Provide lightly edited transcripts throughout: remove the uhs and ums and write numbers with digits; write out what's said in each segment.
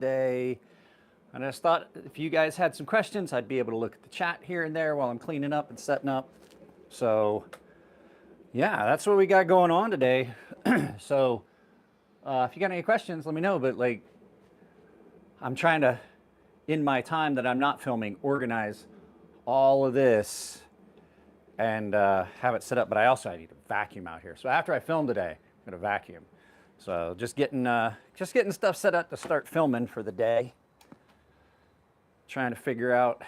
day. And I just thought if you guys had some questions, I'd be able to look at the chat here and there while I'm cleaning up and setting up. So yeah, that's what we got going on today. So if you got any questions, let me know. But like, I'm trying to, in my time that I'm not filming, organize all of this and have it set up. But I need to vacuum out here. So after I film today, I'm gonna vacuum. So just getting stuff set up to start filming for the day. Trying to figure out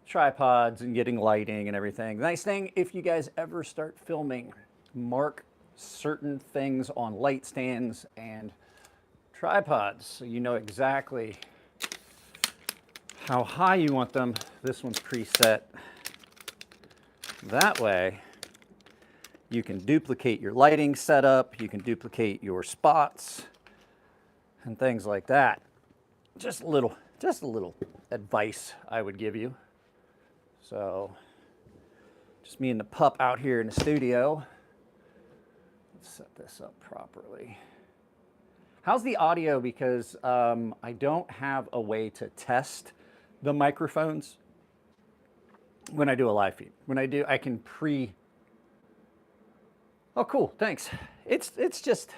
tripods and getting lighting and everything. The nice thing, if you guys ever start filming, mark certain things on light stands and tripods so you know exactly how high you want them. This one's preset. That way you can duplicate your lighting setup, you can duplicate your spots and things like that. Just a little advice I would give you. So just me and the pup out here in the studio. Let's set this up properly. How's the audio? Because I don't have a way to test the microphones when I do a live feed. When I do, I can Oh, cool, thanks. It's just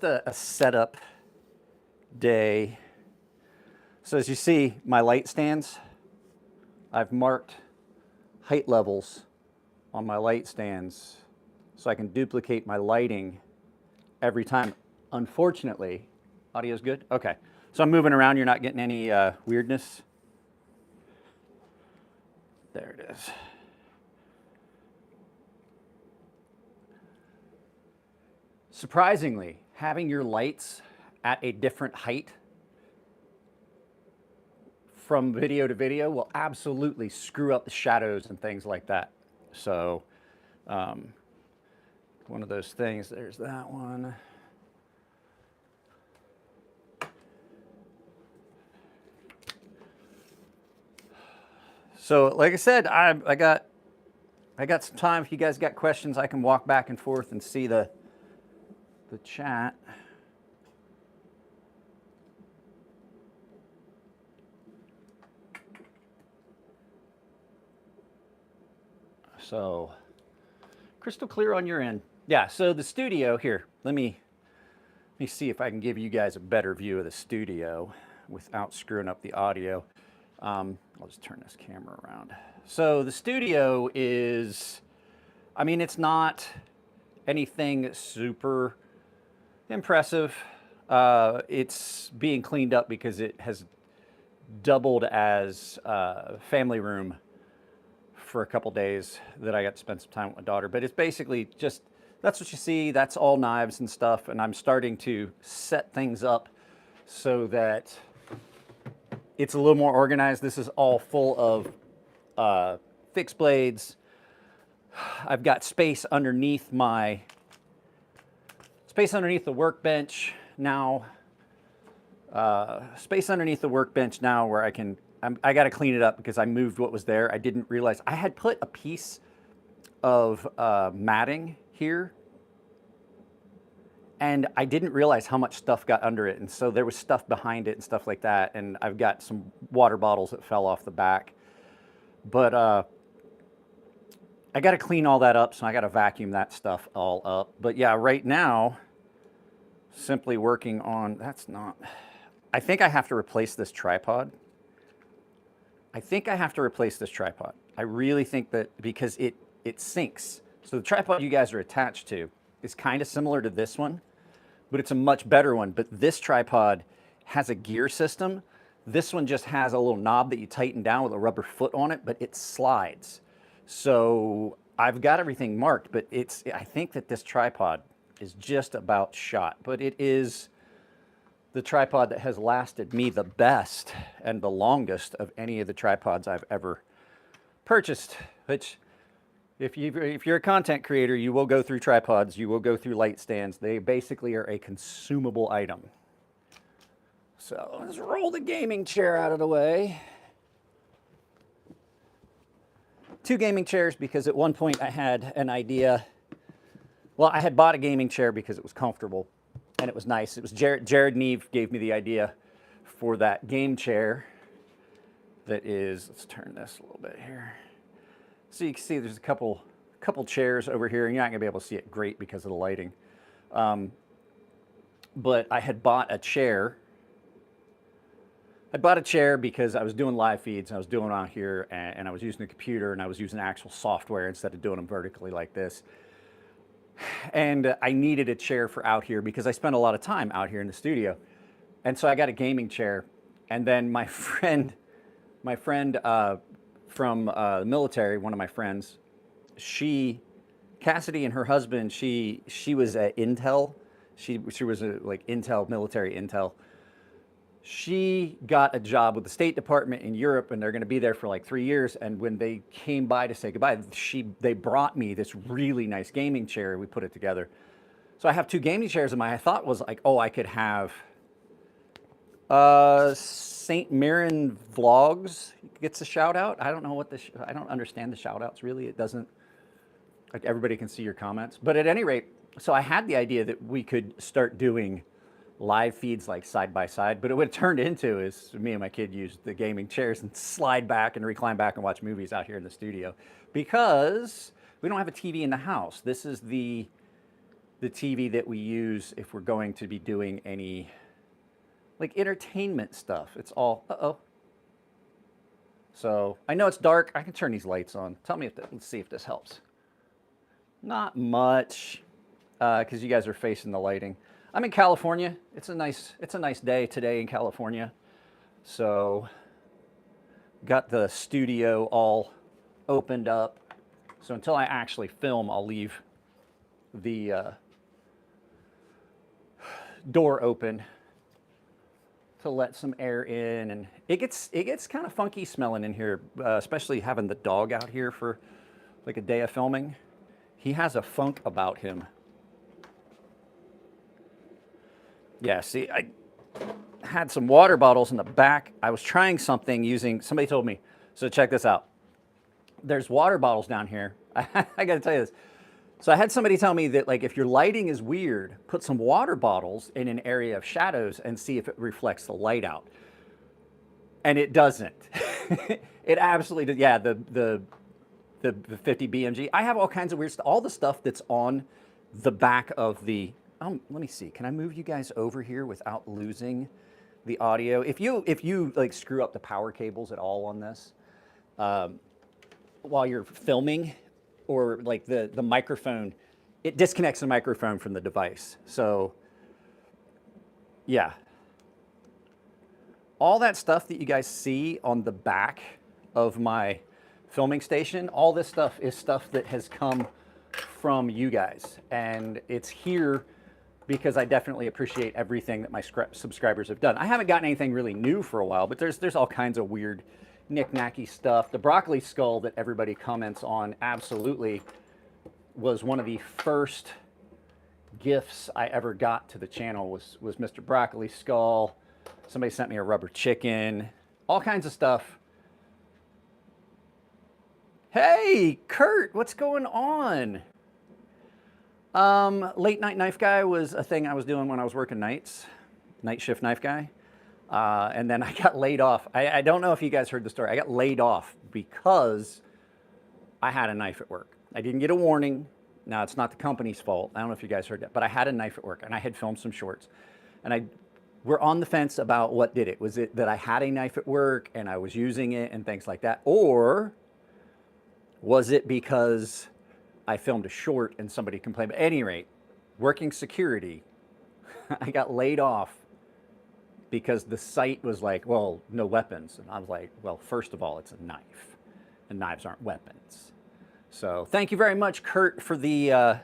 a setup day. So as you see, my light stands, I've marked height levels on my light stands so I can duplicate my lighting every time. Unfortunately, audio's good? Okay. So I'm moving around, you're not getting any weirdness. There it is. Surprisingly, having your lights at a different height from video to video will absolutely screw up the shadows and things like that. So one of those things, there's that one. So like I said, I got some time. If you guys got questions, I can walk back and forth and see the chat. So crystal clear on your end. Yeah, so the studio here, let me see if I can give you guys a better view of the studio without screwing up the audio. I'll just turn this camera around. So the studio is, I mean, it's not anything super impressive. It's being cleaned up because it has doubled as family room for a couple days that I got to spend some time with my daughter. But it's basically just, that's what you see. That's all knives and stuff. And I'm starting to set things up so that it's a little more organized. This is all full of fixed blades. I've got space underneath the workbench now. Space underneath the workbench now where I got to clean it up because I moved what was there. I didn't realize I had put a piece of matting here, and I didn't realize how much stuff got under it. And so there was stuff behind it and stuff like that. And I've got some water bottles that fell off the back. But I got to clean all that up, so I got to vacuum that stuff all up. But yeah, right now, simply working on, I think I have to replace this tripod. I really think that because it sinks. So the tripod you guys are attached to is kind of similar to this one, but it's a much better one. But this tripod has a gear system. This one just has a little knob that you tighten down with a rubber foot on it, but it slides. So I've got everything marked, but I think that this tripod is just about shot. But it is the tripod that has lasted me the best and the longest of any of the tripods I've ever purchased. Which, if you're a content creator, you will go through tripods, you will go through light stands. They basically are a consumable item. So let's roll the gaming chair out of the way. 2 gaming chairs because at one point I had an idea. Well, I had bought a gaming chair because it was comfortable. and it was nice. It was Jared Neve gave me the idea for that game chair that is, let's turn this a little bit here. So you can see there's a couple chairs over here, and you're not gonna be able to see it great because of the lighting. But I had bought a chair. I bought a chair because I was doing live feeds, and I was doing it on here, and I was using the computer, and I was using actual software instead of doing them vertically like this. And I needed a chair for out here because I spent a lot of time out here in the studio. And so I got a gaming chair. And then my friend from the military, one of my friends, Cassidy and her husband, she was at Intel. She was like Intel, military Intel. She got a job with the State Department in Europe, and they're going to be there for like 3 years. And when they came by to say goodbye, they brought me this really nice gaming chair. We put it together. So I have 2 gaming chairs, and my thought was like, oh, I could have St. Mirren Vlogs gets a shout out. I don't know what I don't understand the shout outs really. It doesn't, like, everybody can see your comments. But at any rate, so I had the idea that we could start doing live feeds like side by side, but what it turned into is me and my kid used the gaming chairs and slide back and recline back and watch movies out here in the studio because we don't have a TV in the house. This is the TV that we use if we're going to be doing any like entertainment stuff. It's all, So I know it's dark. I can turn these lights on. Tell me let's see if this helps. Not much, because you guys are facing the lighting. I'm in California. It's a nice day today in California. So got the studio all opened up. So until I actually film, I'll leave the door open to let some air in, and it gets kind of funky smelling in here, especially having the dog out here for like a day of filming. He has a funk about him. Yeah, see, I had some water bottles in the back. I was trying something using, somebody told me, so check this out. There's water bottles down here. I gotta tell you this. So I had somebody tell me that, like, if your lighting is weird, put some water bottles in an area of shadows and see if it reflects the light out. And it doesn't. It absolutely does. Yeah, the 50 BMG. I have all kinds of weird stuff. All the stuff that's on the back of the, let me see. Can I move you guys over here without losing the audio? If you like screw up the power cables at all on this while you're filming, or like the microphone, it disconnects the microphone from the device. So yeah. All that stuff that you guys see on the back of my filming station, all this stuff is stuff that has come from you guys. And it's here because I definitely appreciate everything that my subscribers have done. I haven't gotten anything really new for a while, but there's all kinds of weird knick-knacky stuff. The broccoli skull that everybody comments on absolutely was one of the first gifts I ever got to the channel was Mr. Broccoli Skull. Somebody sent me a rubber chicken, all kinds of stuff. Hey, Kurt, what's going on? Late night knife guy was a thing I was doing when I was working nights, night shift knife guy. And then I got laid off. I don't know if you guys heard the story. I got laid off because I had a knife at work. I didn't get a warning. Now, it's not the company's fault. I don't know if you guys heard that, but I had a knife at work, and I had filmed some shorts. And we're on the fence about what did it. Was it that I had a knife at work and I was using it and things like that? Or was it because I filmed a short and somebody complained? But at any rate, working security, I got laid off because the site was like, well, no weapons. And I was like, well, first of all, it's a knife, and knives aren't weapons. So thank you very much, Kurt, for the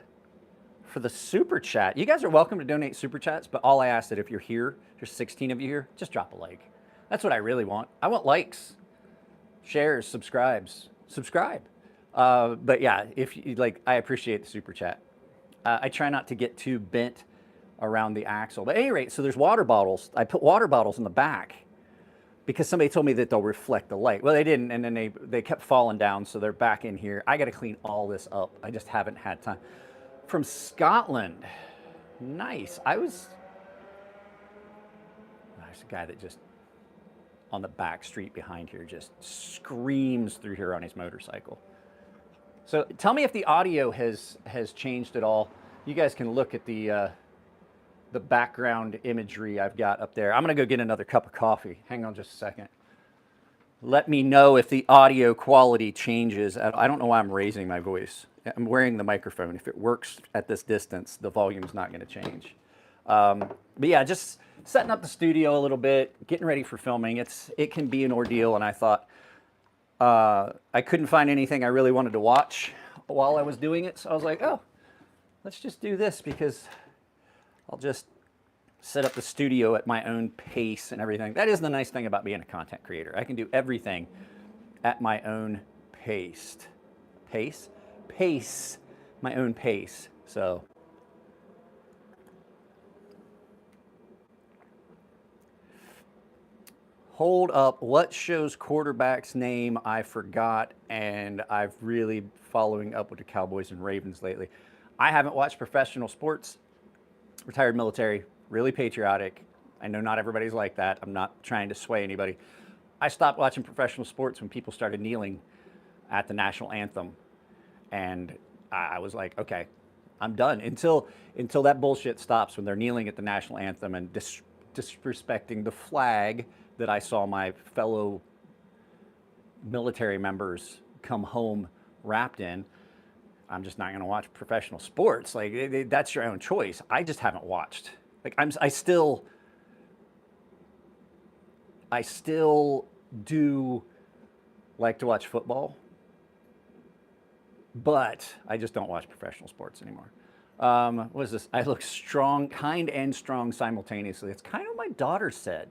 super chat. You guys are welcome to donate super chats, but all I ask that if you're here, there's 16 of you here, just drop a like. That's what I really want. I want likes, shares, subscribe. But yeah, if you like, I appreciate the super chat. I try not to get too bent around the axle. But at any rate, so there's water bottles. I put water bottles in the back because somebody told me that they'll reflect the light. Well, they didn't, and then they kept falling down, so they're back in here. I got to clean all this up. I just haven't had time. From Scotland. Nice. I was There's a guy that just on the back street behind here just screams through here on his motorcycle. So tell me if the audio has changed at all. You guys can look at the background imagery I've got up there. I'm gonna go get another cup of coffee. Hang on just a second. Let me know if the audio quality changes. I don't know why I'm raising my voice. I'm wearing the microphone. If it works at this distance, the volume's not gonna change. But yeah, just setting up the studio a little bit, getting ready for filming. It can be an ordeal, and I thought I couldn't find anything I really wanted to watch while I was doing it. So I was like, oh, let's just do this because I'll just set up the studio at my own pace and everything. That is the nice thing about being a content creator. I can do everything at my own pace. Pace, my own pace. So hold up, what show's quarterback's name I forgot, and I've really following up with the Cowboys and Ravens lately. I haven't watched professional sports. Retired military, really patriotic. I know not everybody's like that. I'm not trying to sway anybody. I stopped watching professional sports when people started kneeling at the national anthem. And I was like, okay, I'm done until that bullshit stops when they're kneeling at the national anthem and disrespecting the flag that I saw my fellow military members come home wrapped in. I'm just not going to watch professional sports. Like, that's your own choice. I just haven't watched. Like, I still do like to watch football, but I just don't watch professional sports anymore. What is this? I look strong, kind and strong simultaneously. It's kind of what my daughter said.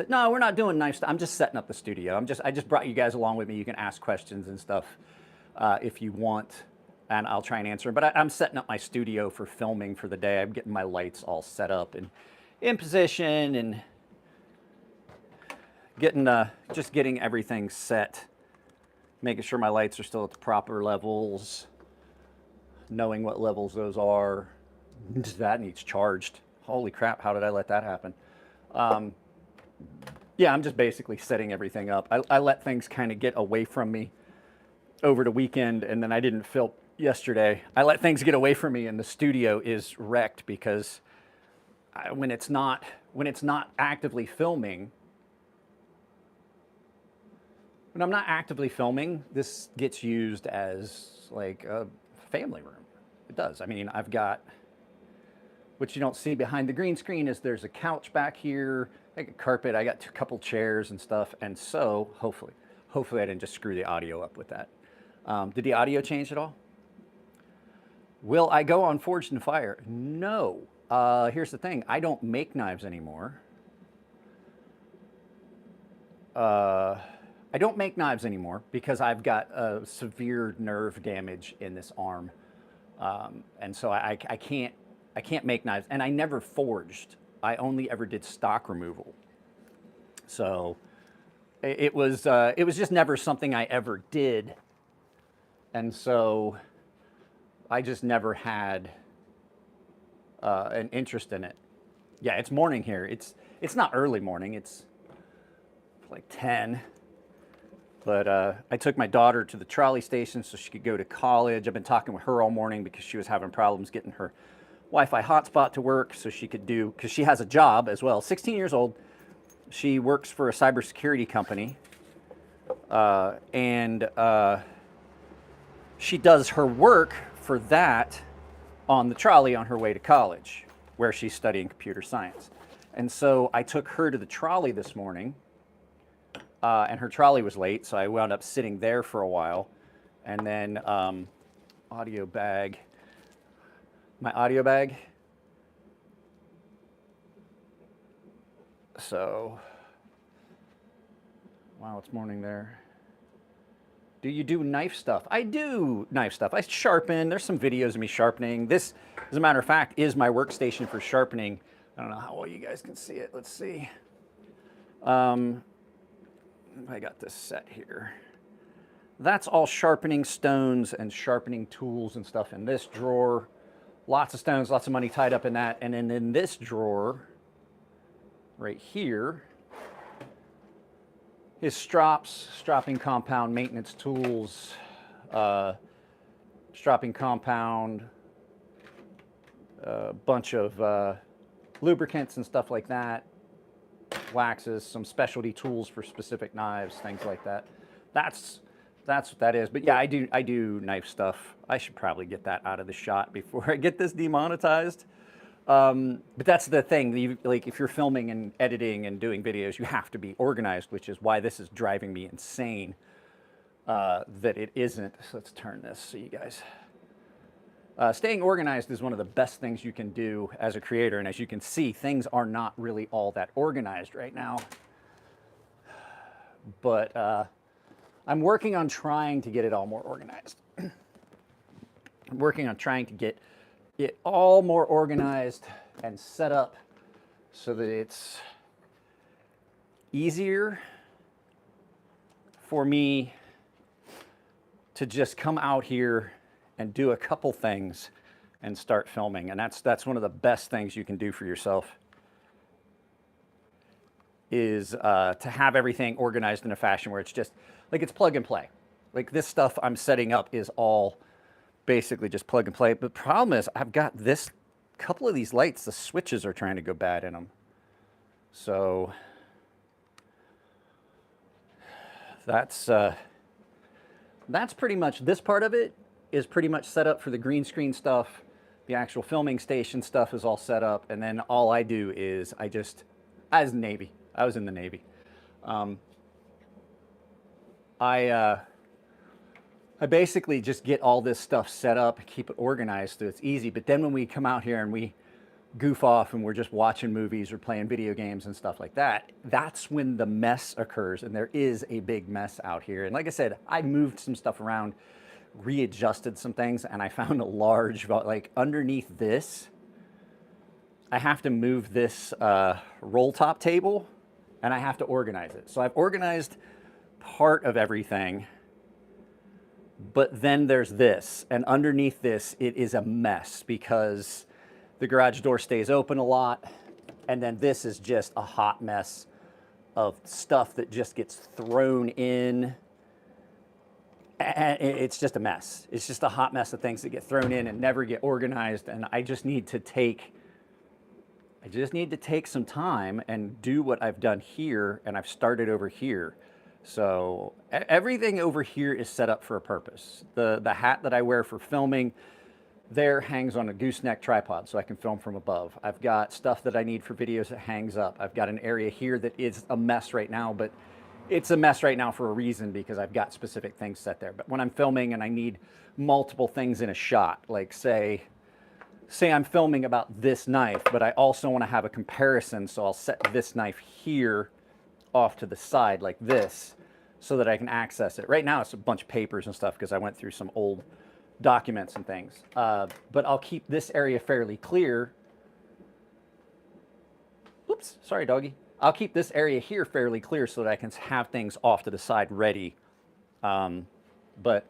No, we're not doing knife stuff. I'm just setting up the studio. I just brought you guys along with me. You can ask questions and stuff if you want, and I'll try and answer. But I'm setting up my studio for filming for the day. I'm getting my lights all set up and in position and just getting everything set, making sure my lights are still at the proper levels, knowing what levels those are. That needs charged. Holy crap, how did I let that happen? Yeah, I'm just basically setting everything up. I let things kind of get away from me over the weekend, and then I didn't film yesterday. I let things get away from me, and the studio is wrecked because when it's not actively filming, when I'm not actively filming, this gets used as like a family room. It does. I mean, I've got, what you don't see behind the green screen is there's a couch back here, like a carpet. I got a couple chairs and stuff, and so hopefully I didn't just screw the audio up with that. Did the audio change at all? Will I go on Forged in Fire? No. Here's the thing. I don't make knives anymore. I don't make knives anymore because I've got severe nerve damage in this arm. And so I can't make knives. And I never forged. I only ever did stock removal. So it was just never something I ever did. And so I just never had an interest in it. Yeah, it's morning here. It's not early morning. It's like 10. But I took my daughter to the trolley station so she could go to college. I've been talking with her all morning because she was having problems getting her Wi-Fi hotspot to work so she could do, because she has a job as well. 16 years old. She works for a cybersecurity company. And she does her work for that on the trolley on her way to college, where she's studying computer science. And so I took her to the trolley this morning, and her trolley was late, so I wound up sitting there for a while. And then audio bag, my audio bag. So, wow, it's morning there. Do you do knife stuff? I do knife stuff. I sharpen. There's some videos of me sharpening. This, as a matter of fact, is my workstation for sharpening. I don't know how well you guys can see it. Let's see. I got this set here. That's all sharpening stones and sharpening tools and stuff in this drawer. Lots of stones, lots of money tied up in that. And then in this drawer, right here is strops, stropping compound, maintenance tools, stropping compound, a bunch of lubricants and stuff like that, waxes, some specialty tools for specific knives, things like that. That's what that is. But yeah, I do knife stuff. I should probably get that out of the shot before I get this demonetized. But that's the thing. Like if you're filming and editing and doing videos, you have to be organized, which is why this is driving me insane. That it isn't. So let's turn this so you guys. Staying organized is one of the best things you can do as a creator, and as you can see, things are not really all that organized right now. But I'm working on trying to get it all more organized. I'm working on trying to get it all more organized and set up so that it's easier for me to just come out here and do a couple things and start filming. And that's one of the best things you can do for yourself, is to have everything organized in a fashion where it's just like it's plug and play. Like this stuff I'm setting up is all basically just plug and play. But the problem is I've got this couple of these lights, the switches are trying to go bad in them. So that's pretty much, this part of it is pretty much set up for the green screen stuff. The actual filming station stuff is all set up. And then all I do is I was in the Navy. I basically just get all this stuff set up, keep it organized so it's easy. But then when we come out here and we goof off and we're just watching movies or playing video games and stuff like that, that's when the mess occurs. And there is a big mess out here. And like I said, I moved some stuff around, readjusted some things, and I found a large, like underneath this, I have to move this roll top table and I have to organize it. So I've organized part of everything, but then there's this, and underneath this, it is a mess because the garage door stays open a lot, and then this is just a hot mess of stuff that just gets thrown in, and it's just a mess. It's just a hot mess of things that get thrown in and never get organized, and I just need to take some time and do what I've done here, and I've started over here. So everything over here is set up for a purpose. The hat that I wear for filming there hangs on a gooseneck tripod so I can film from above. I've got stuff that I need for videos that hangs up. I've got an area here that is a mess right now, but it's a mess right now for a reason, because I've got specific things set there. But when I'm filming and I need multiple things in a shot, like say I'm filming about this knife, but I also want to have a comparison, so I'll set this knife here off to the side like this so that I can access it. Right now it's a bunch of papers and stuff because I went through some old documents and things. But I'll keep this area fairly clear. Oops, sorry doggy. I'll keep this area here fairly clear so that I can have things off to the side ready. But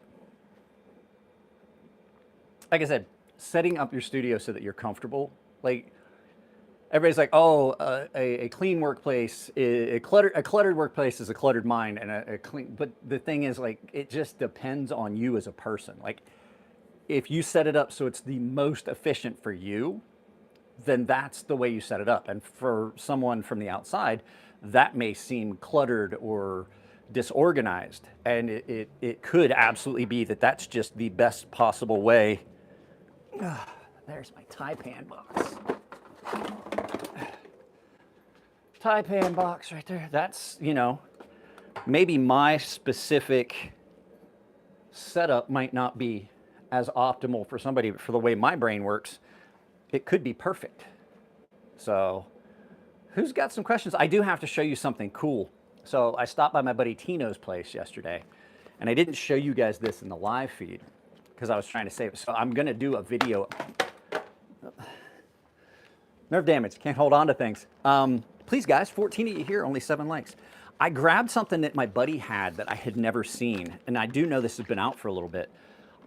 like I said, setting up your studio so that you're comfortable, like everybody's like, oh, a clean workplace, a cluttered workplace is a cluttered mind, and a clean. But the thing is, like, it just depends on you as a person. Like, if you set it up so it's the most efficient for you, then that's the way you set it up. And for someone from the outside, that may seem cluttered or disorganized, and it could absolutely be that that's just the best possible way. There's my Taipan box. Taipan box right there. That's, you know, maybe my specific setup might not be as optimal for somebody, but for the way my brain works, it could be perfect. So who's got some questions? I do have to show you something cool. So I stopped by my buddy Tino's place yesterday, and I didn't show you guys this in the live feed because I was trying to save it. So I'm going to do a video. Nerve damage, can't hold on to things. Please guys, 14 of you here, only 7 likes. I grabbed something that my buddy had that I had never seen, and I do know this has been out for a little bit.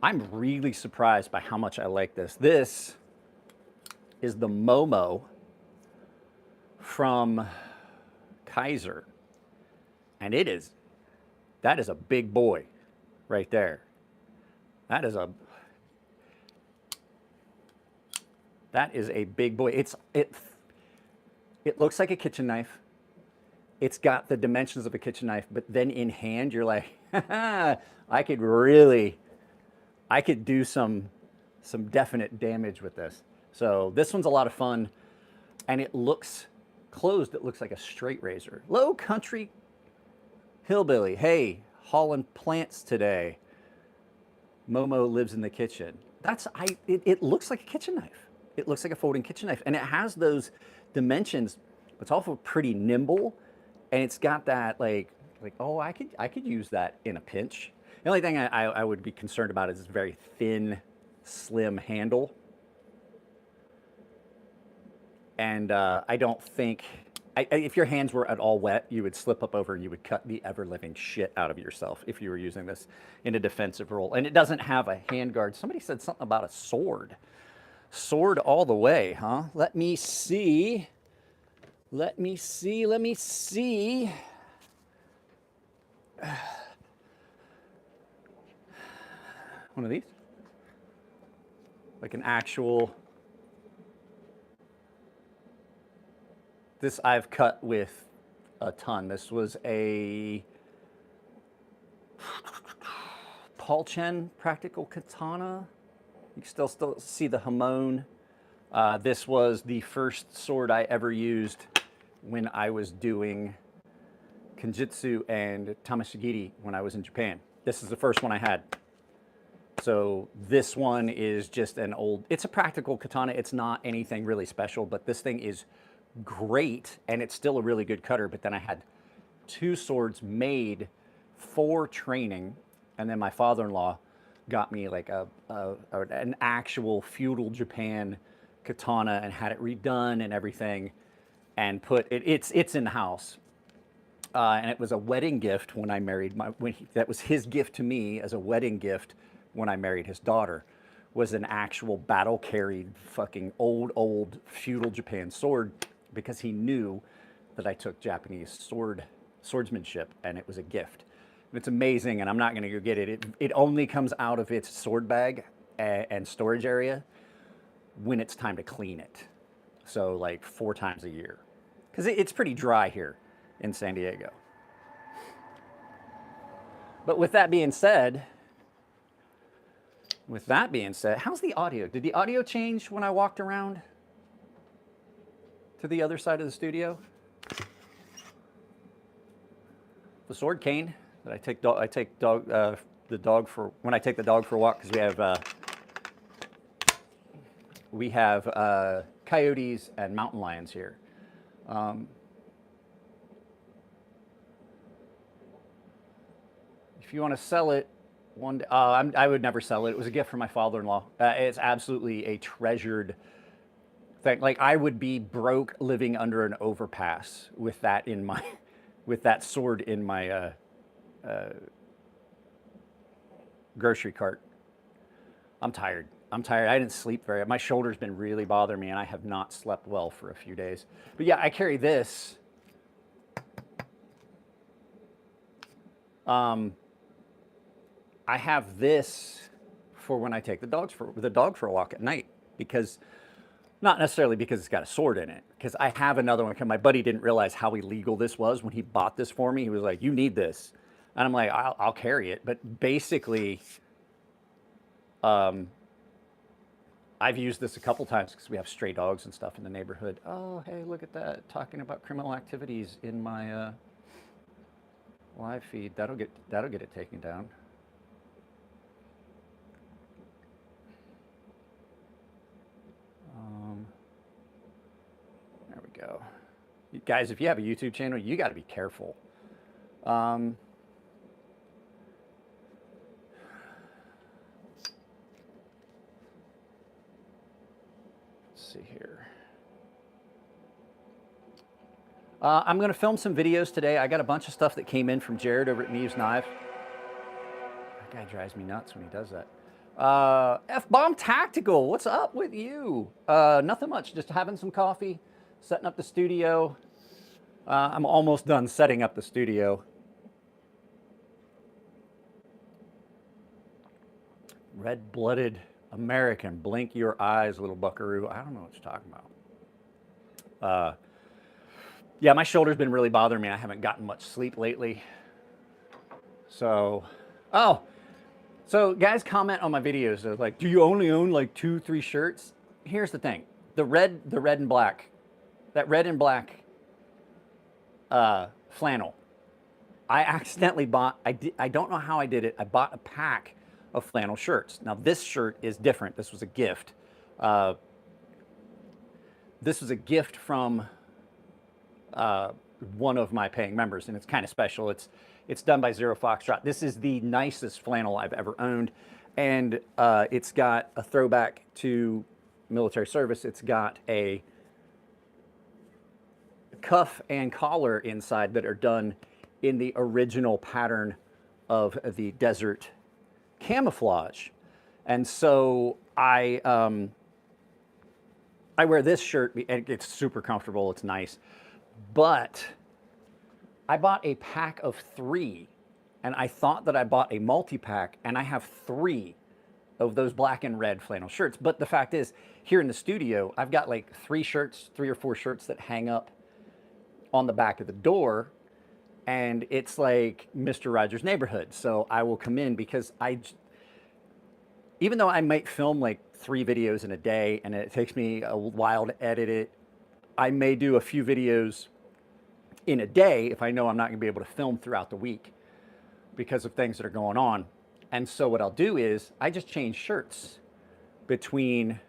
I'm really surprised by how much I like this. This is the Momo from Kaiser. And that is a big boy right there. That is a big boy. It looks like a kitchen knife. It's got the dimensions of a kitchen knife, but then in hand, you're like, I could do some definite damage with this. So this one's a lot of fun, and it looks closed. It looks like a straight razor. Low country hillbilly. Hey, hauling plants today. Momo lives in the kitchen. It looks like a kitchen knife. It looks like a folding kitchen knife, and it has those dimensions, but it's also pretty nimble, and it's got that like oh, I could use that in a pinch. The only thing I would be concerned about is this very thin, slim handle, and I don't think if your hands were at all wet, you would slip up over and you would cut the ever-living shit out of yourself if you were using this in a defensive role. And it doesn't have a handguard. Somebody said something about a sword. Sword all the way, huh? Let me see. Let me see. Let me see. One of these? Like an actual... This I've cut with a ton. This was a Paul Chen practical katana. You can still see the hamon. This was the first sword I ever used when I was doing Kenjutsu and Tamashigiri when I was in Japan. This is the first one I had. So this one is just an old, it's a practical katana. It's not anything really special, but this thing is great, and it's still a really good cutter. But then I had two swords made for training, and then my father-in-law got me like an actual feudal Japan katana and had it redone and everything, and put it's in the house, and it was a wedding gift when I married that was his gift to me as a wedding gift when I married his daughter. Was an actual battle carried fucking old feudal Japan sword, because he knew that I took Japanese swordsmanship, and it was a gift. It's amazing, and I'm not going to go get it. It only comes out of its sword bag and storage area when it's time to clean it. So like 4 times a year, because it's pretty dry here in San Diego. But with that being said, how's the audio? Did the audio change when I walked around to the other side of the studio? The sword cane that I take the dog for when I take the dog for a walk, because we have coyotes and mountain lions here. If you want to sell it one day, I would never sell it. It was a gift from my father-in-law. It's absolutely a treasured thing. Like, I would be broke living under an overpass with that in my, with that sword in my grocery cart. I'm tired. I didn't sleep my shoulder's been really bothering me, and I have not slept well for a few days. But yeah, I carry this. I have this for when I take the dog for a walk at night, because not necessarily because it's got a sword in it, because I have another one. My buddy didn't realize how illegal this was when he bought this for me. He was like, "You need this," and I'm like, "I'll carry it." But basically, I've used this a couple times because we have stray dogs and stuff in the neighborhood. Oh, hey, look at that! Talking about criminal activities in my live feed. That'll get it taken down. There we go. You guys, if you have a YouTube channel, you got to be careful. Let's see here. I'm going to film some videos today. I got a bunch of stuff that came in from Jared over at Neves Knives. That guy drives me nuts when he does that. F-Bomb Tactical, what's up with you? Nothing much, just having some coffee, setting up the studio. I'm almost done setting up the studio. Red-blooded American, blink your eyes, little buckaroo. I don't know what you're talking about. Yeah, my shoulder's been really bothering me. I haven't gotten much sleep lately. So, oh, so guys comment on my videos. They're like, do you only own like 2-3 shirts? Here's the thing. The red and black, that red and black flannel, I accidentally bought, I don't know how I did it. I bought a pack of flannel shirts. Now this shirt is different. This was a gift. This was a gift from one of my paying members, and it's kind of special. It's done by Zero Foxtrot. This is the nicest flannel I've ever owned, and it's got a throwback to military service. It's got a cuff and collar inside that are done in the original pattern of the desert camouflage. And so I wear this shirt, and it's super comfortable, it's nice. But I bought a pack of 3, and I thought that I bought a multi-pack, and I have 3 of those black and red flannel shirts. But the fact is, here in the studio, I've got like 3 or 4 shirts that hang up on the back of the door, and it's like Mr. Rogers' Neighborhood. So I will come in because even though I might film like 3 videos in a day and it takes me a while to edit it, I may do a few videos in a day if I know I'm not going to be able to film throughout the week because of things that are going on. And so what I'll do is I just change shirts between,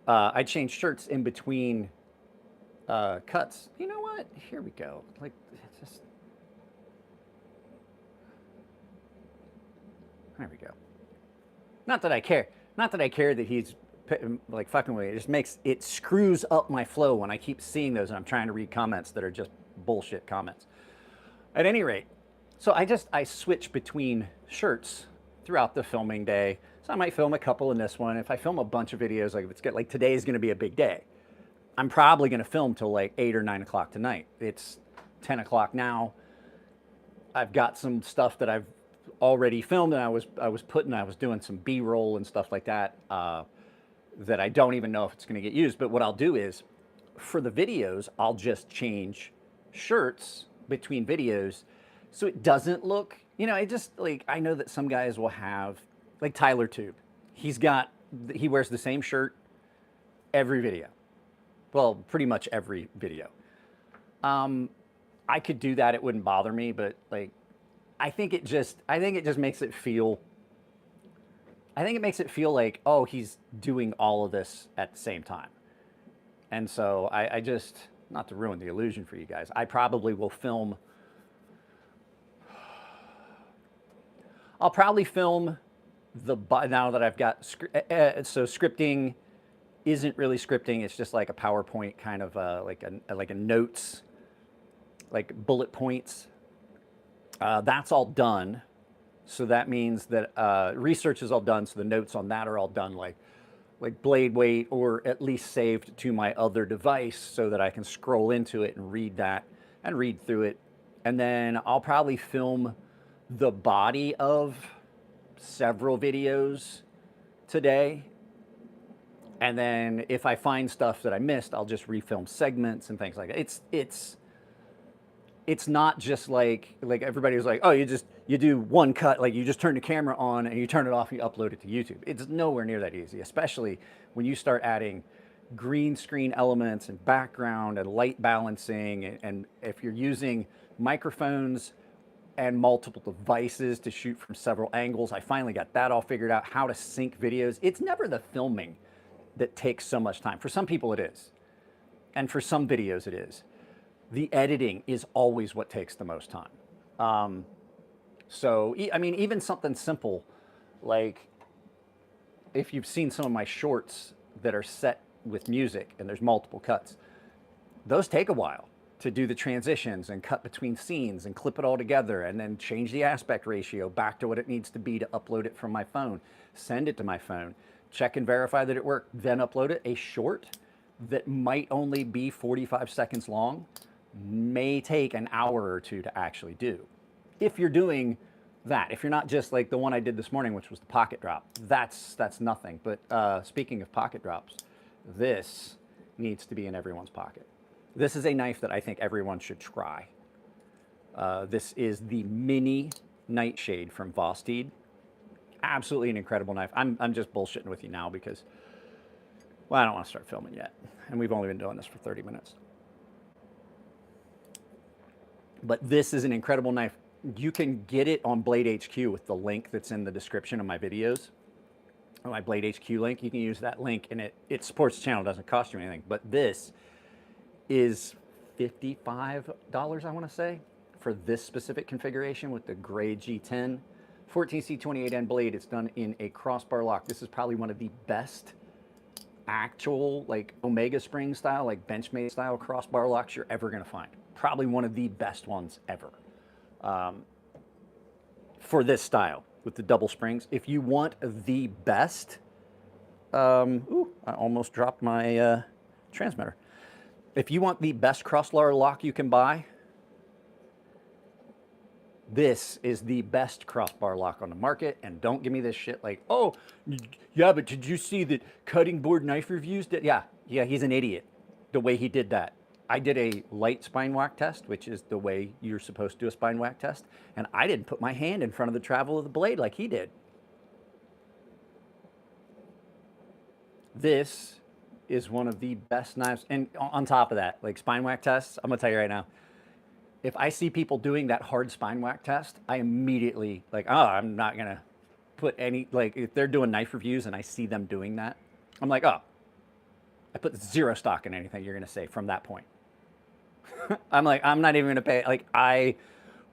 I change shirts in between cuts. You know what? Here we go. Like, it's just, there we go. Not that I care. Not that I care that he's like fucking with me. It just makes, it screws up my flow when I keep seeing those and I'm trying to read comments that are just bullshit comments. At any rate, so I switch between shirts throughout the filming day. So I might film a couple in this one. If I film a bunch of videos, like if it's like today is going to be a big day, I'm probably going to film till like 8 or 9 o'clock tonight. It's 10 o'clock now. I've got some stuff that I've already filmed, and I was doing some B-roll and stuff like that that I don't even know if it's going to get used. But what I'll do is, for the videos, I'll just change shirts between videos so it doesn't look, you know, I know that some guys will have, like Tyler Tube. He wears the same shirt every video. Well, pretty much every video. I could do that, it wouldn't bother me, but like, I think it just makes it feel, like, oh, he's doing all of this at the same time. And so I just, not to ruin the illusion for you guys, I probably will film, I'll probably film now that I've got, so scripting isn't really scripting, it's just like a PowerPoint kind of like a notes, like bullet points. That's all done. So that means that research is all done, so the notes on that are all done like blade weight, or at least saved to my other device so that I can scroll into it and read that and read through it. And then I'll probably film the body of several videos today. And then if I find stuff that I missed, I'll just refilm segments and things like that. It's not just like everybody was like, oh, you do one cut, like you just turn the camera on and you turn it off and you upload it to YouTube. It's nowhere near that easy, especially when you start adding green screen elements and background and light balancing. And if you're using microphones and multiple devices to shoot from several angles, I finally got that all figured out, how to sync videos. It's never the filming that takes so much time. For some people it is. And for some videos it is. The editing is always what takes the most time. So, I mean, even something simple, like if you've seen some of my shorts that are set with music and there's multiple cuts, those take a while to do the transitions and cut between scenes and clip it all together and then change the aspect ratio back to what it needs to be to upload it from my phone, send it to my phone, check and verify that it worked, then upload it. A short that might only be 45 seconds long may take an hour or two to actually do. If you're doing that, if you're not just like the one I did this morning, which was the pocket drop, that's nothing. But speaking of pocket drops, this needs to be in everyone's pocket. This is a knife that I think everyone should try. This is the mini Nightshade from Vosteed. Absolutely an incredible knife. I'm just bullshitting with you now because, well, I don't want to start filming yet. And we've only been doing this for 30 minutes. But this is an incredible knife. You can get it on Blade HQ with the link that's in the description of my videos. On my Blade HQ link, you can use that link and it supports the channel, it doesn't cost you anything. But this is $55, I want to say, for this specific configuration with the gray G10. 14C28N blade. It's done in a crossbar lock. This is probably one of the best actual like Omega Spring style, like Benchmade style crossbar locks you're ever going to find. Probably one of the best ones ever for this style with the double springs. If you want the best, ooh, I almost dropped my transmitter. If you want the best crossbar lock you can buy, this is the best crossbar lock on the market. And don't give me this shit like, oh, yeah, but did you see that Cutting Board Knife Reviews did? Yeah, he's an idiot the way he did that. I did a light spine whack test, which is the way you're supposed to do a spine whack test. And I didn't put my hand in front of the travel of the blade like he did. This is one of the best knives. And on top of that, like spine whack tests, I'm gonna tell you right now, if I see people doing that hard spine whack test, I immediately like, oh, I'm not gonna put any, like if they're doing knife reviews and I see them doing that, I'm like, oh, I put zero stock in anything you're gonna say from that point. I'm like, I'm not even gonna pay, like I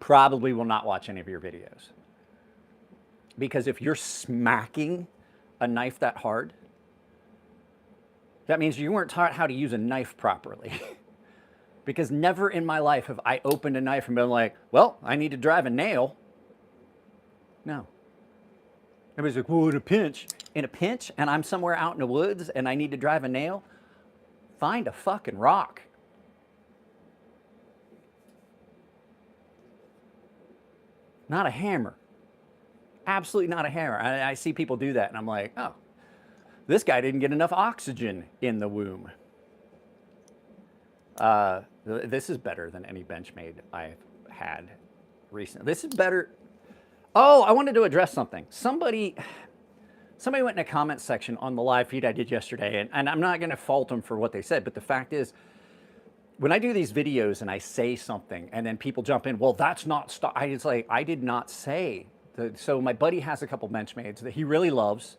probably will not watch any of your videos. Because if you're smacking a knife that hard, that means you weren't taught how to use a knife properly. Because never in my life have I opened a knife and been like, well, I need to drive a nail. No. Everybody's like, well, in a pinch. In a pinch, and I'm somewhere out in the woods and I need to drive a nail, find a fucking rock. Not a hammer. Absolutely not a hammer. I see people do that and I'm like, oh, this guy didn't get enough oxygen in the womb. This is better than any Benchmade I've had recently. This is better. Oh, I wanted to address something. Somebody went in a comment section on the live feed I did yesterday, and I'm not going to fault them for what they said, but the fact is, when I do these videos and I say something and then people jump in, well, that's not stuff. It's like, I did not say. So my buddy has a couple Benchmades that he really loves.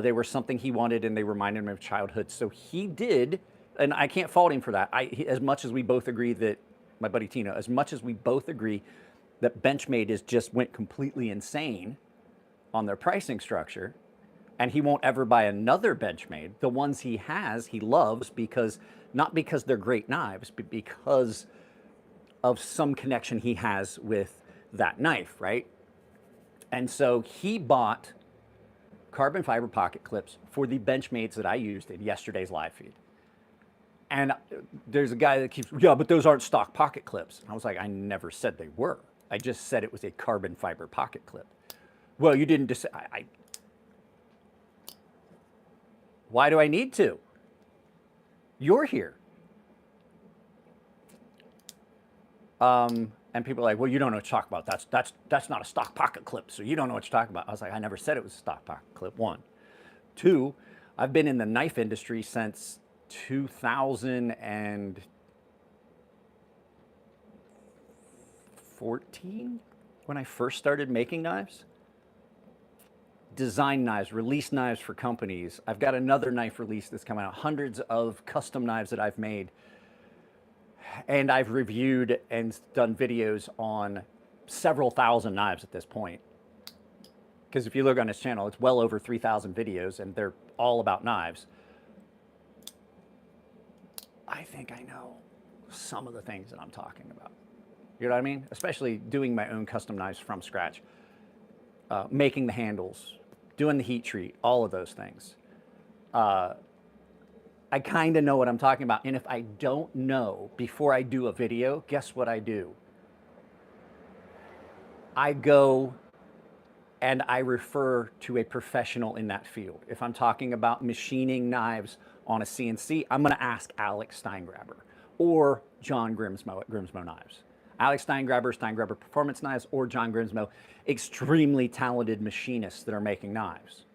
They were something he wanted and they reminded him of childhood. So he did, and I can't fault him for that. As much as we both agree that, my buddy Tino, as much as we both agree that Benchmade is just went completely insane on their pricing structure, and he won't ever buy another Benchmade. The ones he has, he loves because, not because they're great knives, but because of some connection he has with that knife, right? And so he bought carbon fiber pocket clips for the Benchmades that I used in yesterday's live feed. And there's a guy that keeps, yeah, but those aren't stock pocket clips. And I was like, I never said they were. I just said it was a carbon fiber pocket clip. Well, you didn't just, why do I need to? You're here. And people are like, well, you don't know what you're talking about. That's not a stock pocket clip, so you don't know what you're talking about. I was like, I never said it was a stock pocket clip, one. Two, I've been in the knife industry since 2014, when I first started making knives. Design knives, release knives for companies. I've got another knife release that's coming out, hundreds of custom knives that I've made. And I've reviewed and done videos on several thousand knives at this point. Because if you look on his channel, it's well over 3,000 videos and they're all about knives. I think I know some of the things that I'm talking about. You know what I mean? Especially doing my own custom knives from scratch. Making the handles, doing the heat treat, all of those things. And I kind of know what I'm talking about. And if I don't know before I do a video, guess what I do? I go and I refer to a professional in that field. If I'm talking about machining knives on a CNC, I'm going to ask Alex Steingraber or John Grimsmo at Grimsmo Knives. Alex Steingraber, Steingraber Performance Knives, or John Grimsmo, extremely talented machinists that are making knives,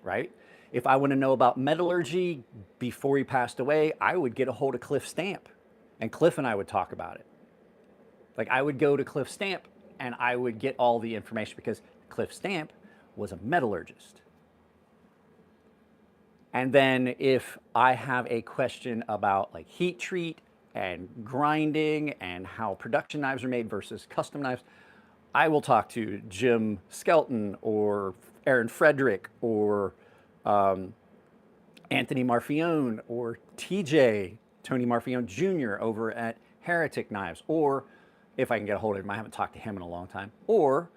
right? If I want to know about metallurgy before he passed away, I would get a hold of Cliff Stamp, and Cliff and I would talk about it. Like I would go to Cliff Stamp and I would get all the information because Cliff Stamp was a metallurgist. And then if I have a question about like heat treat and grinding and how production knives are made versus custom knives, I will talk to Jim Skelton or Aaron Frederick or Anthony Marfione or TJ, Tony Marfione Jr. over at Heretic Knives, or if I can get a hold of him, I haven't talked to him in a long time, or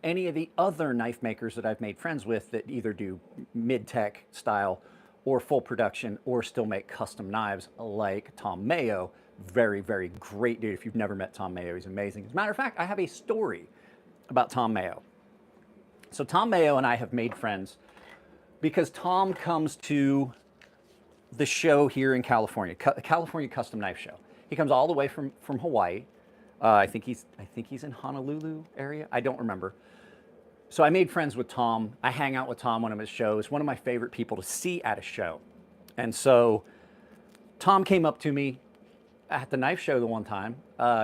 any of the other knife makers that I've made friends with that either do mid-tech style or full production or still make custom knives like Tom Mayo. Very, very great dude. If you've never met Tom Mayo, he's amazing. As a matter of fact, I have a story about Tom Mayo. So Tom Mayo and I have made friends because Tom comes to the show here in California, California Custom Knife Show. He comes all the way from Hawaii. I think he's in Honolulu area. I don't remember. So I made friends with Tom. I hang out with Tom on one of his shows. One of my favorite people to see at a show. And so Tom came up to me at the knife show the one time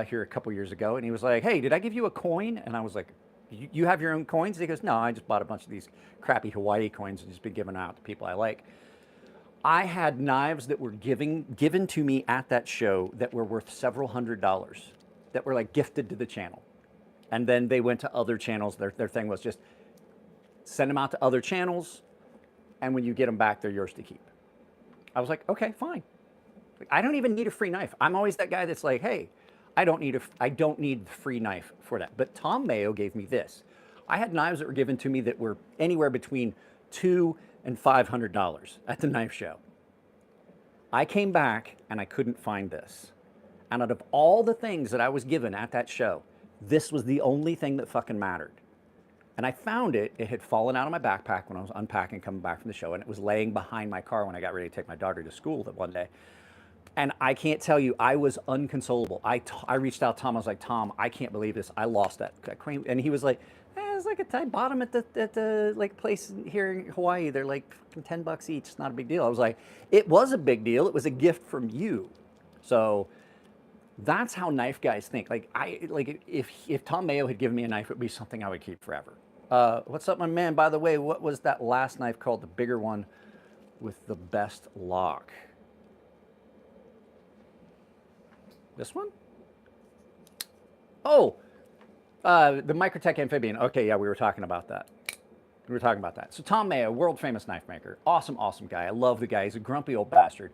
here a couple years ago, and he was like, "Hey, did I give you a coin?" And I was like, "You have your own coins?" He goes, "No, I just bought a bunch of these crappy Hawaii coins and just been giving out to people I like." I had knives that were given to me at that show that were worth several $100s, that were like gifted to the channel. And then they went to other channels. Their thing was just send them out to other channels, and when you get them back, they're yours to keep. I was like, okay, fine. I don't even need a free knife. I'm always that guy that's like, hey, I don't need the free knife for that. But Tom Mayo gave me this. I had knives that were given to me that were anywhere between $200 and $500 at the knife show. I came back and I couldn't find this. And out of all the things that I was given at that show, this was the only thing that fucking mattered. And I found it. It had fallen out of my backpack when I was unpacking coming back from the show, and it was laying behind my car when I got ready to take my daughter to school that one day. And I can't tell you, I was unconsolable. I reached out to Tom. I was like, Tom, I can't believe this. I lost that coin. And he was like, it's like I bought them at the like place here in Hawaii. They're like $10 each. It's not a big deal. I was like, it was a big deal. It was a gift from you. So that's how knife guys think. Like if Tom Mayo had given me a knife, it would be something I would keep forever. What's up, my man? By the way, what was that last knife called? The bigger one with the best lock. This one? Oh, the Microtech Amphibian. Okay, yeah, we were talking about that. We were talking about that. So Tom Mayo, world famous knife maker. Awesome, awesome guy. I love the guy. He's a grumpy old bastard.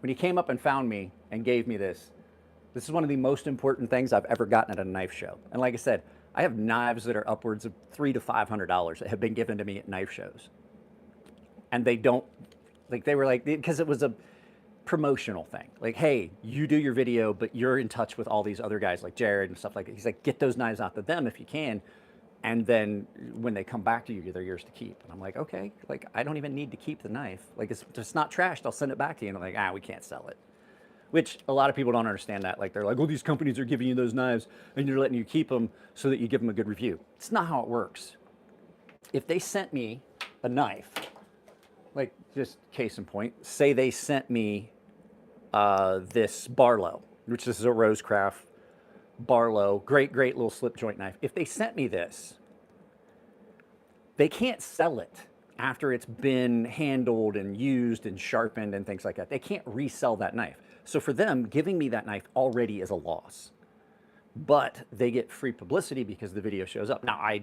When he came up and found me and gave me this is one of the most important things I've ever gotten at a knife show. And like I said, I have knives that are upwards of $300 to $500 that have been given to me at knife shows. And they don't, like they were like, because it was a promotional thing. Like, hey, you do your video, but you're in touch with all these other guys like Jared and stuff like that. He's like, get those knives out to them if you can. And then when they come back to you, they're yours to keep. And I'm like, okay, like I don't even need to keep the knife. Like if it's not trashed, I'll send it back to you. And I'm like, we can't sell it. Which a lot of people don't understand that. Like they're like, oh, these companies are giving you those knives and you're letting you keep them so that you give them a good review. It's not how it works. If they sent me a knife, like just case in point, say they sent me this Barlow, which this is a Rosecraft Barlow, great little slip joint knife. If they sent me this, they can't sell it after it's been handled and used and sharpened and things like that. They can't resell that knife. So for them, giving me that knife already is a loss. But they get free publicity because the video shows up. Now, I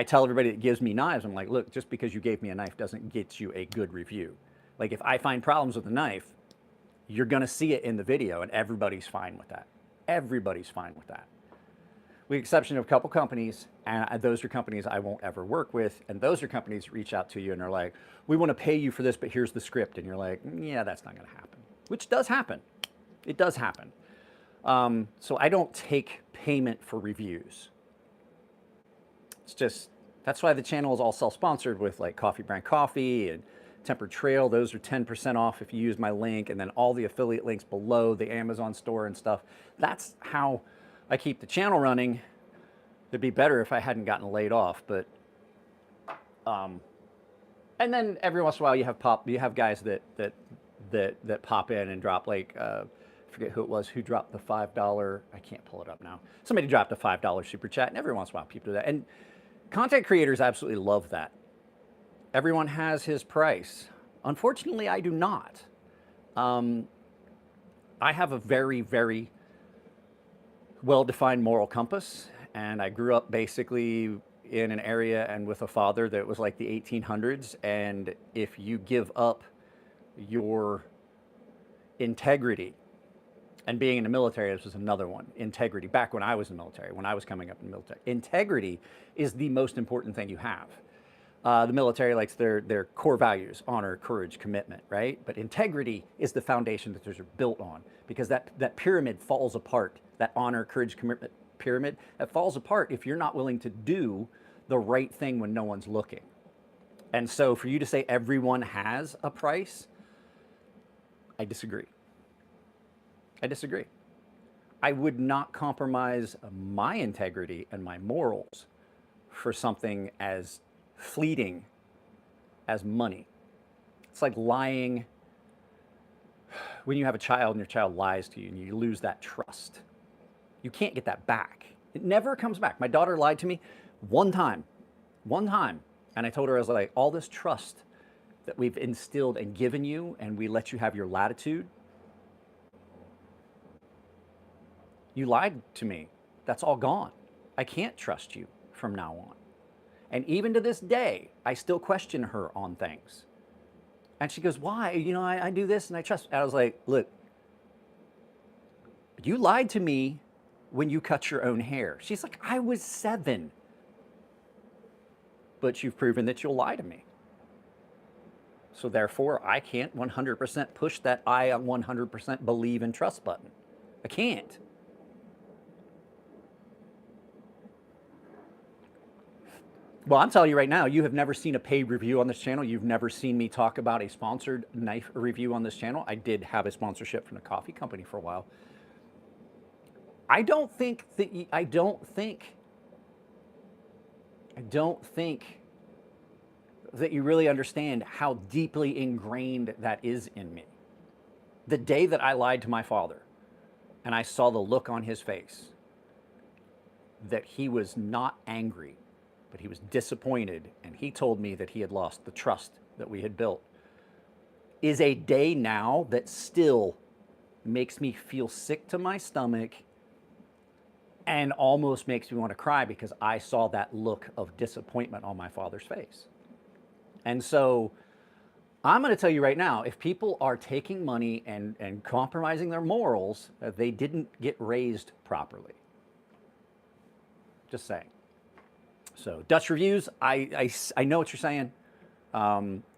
tell everybody that gives me knives, I'm like, look, just because you gave me a knife doesn't get you a good review. Like if I find problems with the knife, you're gonna see it in the video and everybody's fine with that. Everybody's fine with that. with the exception of a couple companies, and those are companies I won't ever work with, and those are companies that reach out to you and are like, we want to pay you for this, but here's the script, and you're like, yeah, that's not going to happen, which does happen. It does happen. So I don't take payment for reviews. It's just, that's why the channel is all self-sponsored with like Coffee Brand Coffee and Tempered Trail. Those are 10% off if you use my link, and then all the affiliate links below, the Amazon store and stuff. That's how I keep the channel running. It'd be better if I hadn't gotten laid off, but and then every once in a while you have guys that pop in and drop like forget who it was who dropped the $5. I can't pull it up now. Somebody dropped a $5 super chat, and every once in a while people do that. And content creators absolutely love that. Everyone has his price. Unfortunately, I do not. I have a very, very well-defined moral compass, and I grew up basically in an area and with a father that was like the 1800s, and if you give up your integrity, and being in the military, this was another one, integrity, back when I was in the military, when I was coming up in the military, integrity is the most important thing you have. The military likes their core values, honor, courage, commitment, right? But integrity is the foundation that those are built on, because that pyramid falls apart. That honor, courage, commitment pyramid, that falls apart if you're not willing to do the right thing when no one's looking. And so for you to say everyone has a price, I disagree. I disagree. I would not compromise my integrity and my morals for something as fleeting as money. It's like lying when you have a child and your child lies to you and you lose that trust. You can't get that back. It never comes back. My daughter lied to me one time. And I told her, I was like, all this trust that we've instilled and given you, and we let you have your latitude, you lied to me. That's all gone. I can't trust you from now on. And even to this day, I still question her on things. And she goes, why? You know, I do this and I trust. And I was like, look, you lied to me when you cut your own hair. She's like, I was 7. But you've proven that you'll lie to me. So therefore, I can't 100% push that I 100% believe and trust button. I can't. Well, I'm telling you right now, you have never seen a paid review on this channel. You've never seen me talk about a sponsored knife review on this channel. I did have a sponsorship from a coffee company for a while. I don't think that you really understand how deeply ingrained that is in me. The day that I lied to my father and I saw the look on his face, that he was not angry, but he was disappointed, and he told me that he had lost the trust that we had built, is a day now that still makes me feel sick to my stomach and almost makes me want to cry, because I saw that look of disappointment on my father's face. And so I'm going to tell you right now, if people are taking money and compromising their morals, they didn't get raised properly. Just saying. So Dutch reviews, I know what you're saying.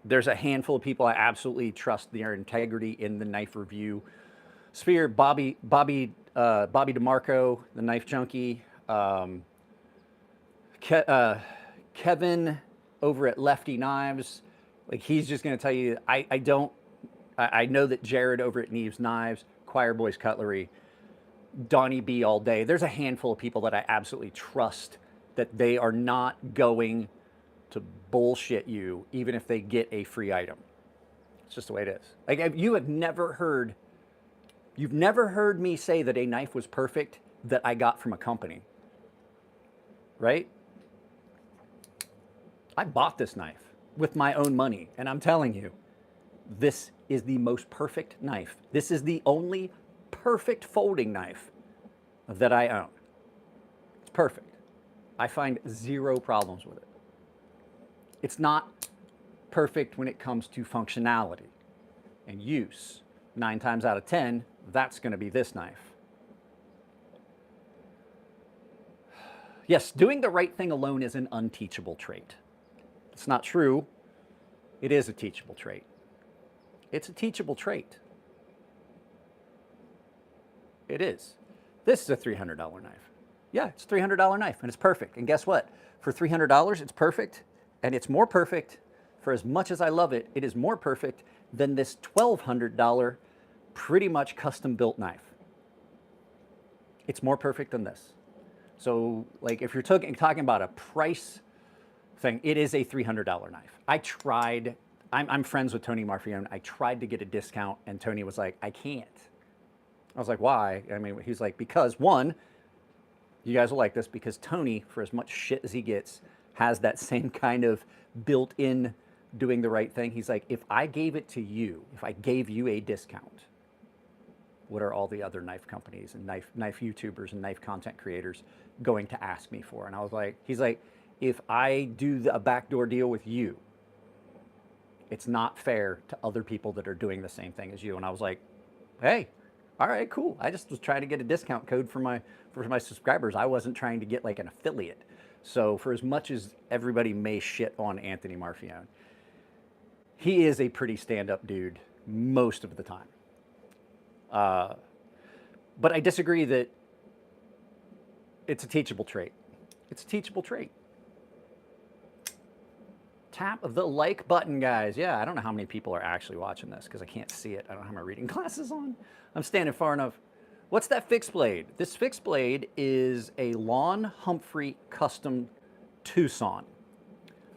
There's a handful of people I absolutely trust their integrity in the knife review sphere. Bobby DeMarco, the knife junkie. Kevin over at Lefty Knives, like, he's just going to tell you, I know that Jared over at Neves Knives, Choir Boys Cutlery, Donnie B all day. There's a handful of people that I absolutely trust that they are not going to bullshit you, even if they get a free item. It's just the way it is. Like, you've never heard me say that a knife was perfect that I got from a company, right? I bought this knife with my own money, and I'm telling you, this is the most perfect knife. This is the only perfect folding knife that I own. It's perfect. I find zero problems with it. It's not perfect when it comes to functionality and use. 9 times out of 10, that's going to be this knife. Yes, doing the right thing alone is an unteachable trait. It's not true. It is a teachable trait. It's a teachable trait. It is. This is a $300 knife. Yeah, it's a $300 knife, and it's perfect. And guess what? For $300, it's perfect, and it's more perfect. For as much as I love it, it is more perfect than this $1,200 pretty much custom-built knife. It's more perfect than this. So, like, if you're talking about a price thing, it is a $300 knife. I tried. I'm friends with Tony Marfione. I tried to get a discount, and Tony was like, I can't. I was like, why? I mean, he's like, because one, you guys will like this, because Tony, for as much shit as he gets, has that same kind of built-in doing the right thing. He's like, if I gave it to you, if I gave you a discount, what are all the other knife companies and knife YouTubers and knife content creators going to ask me for? And I was like, he's like, if I do a backdoor deal with you, it's not fair to other people that are doing the same thing as you. And I was like, hey, all right, cool. I just was trying to get a discount code for my subscribers. I wasn't trying to get like an affiliate. So for as much as everybody may shit on Anthony Marfione, he is a pretty stand-up dude most of the time. But I disagree that it's a teachable trait. It's a teachable trait. Tap the like button, guys. Yeah, I don't know how many people are actually watching this because I can't see it. I don't have my reading glasses on. I'm standing far enough. What's that fixed blade? This fixed blade is a Lon Humphrey custom Tucson.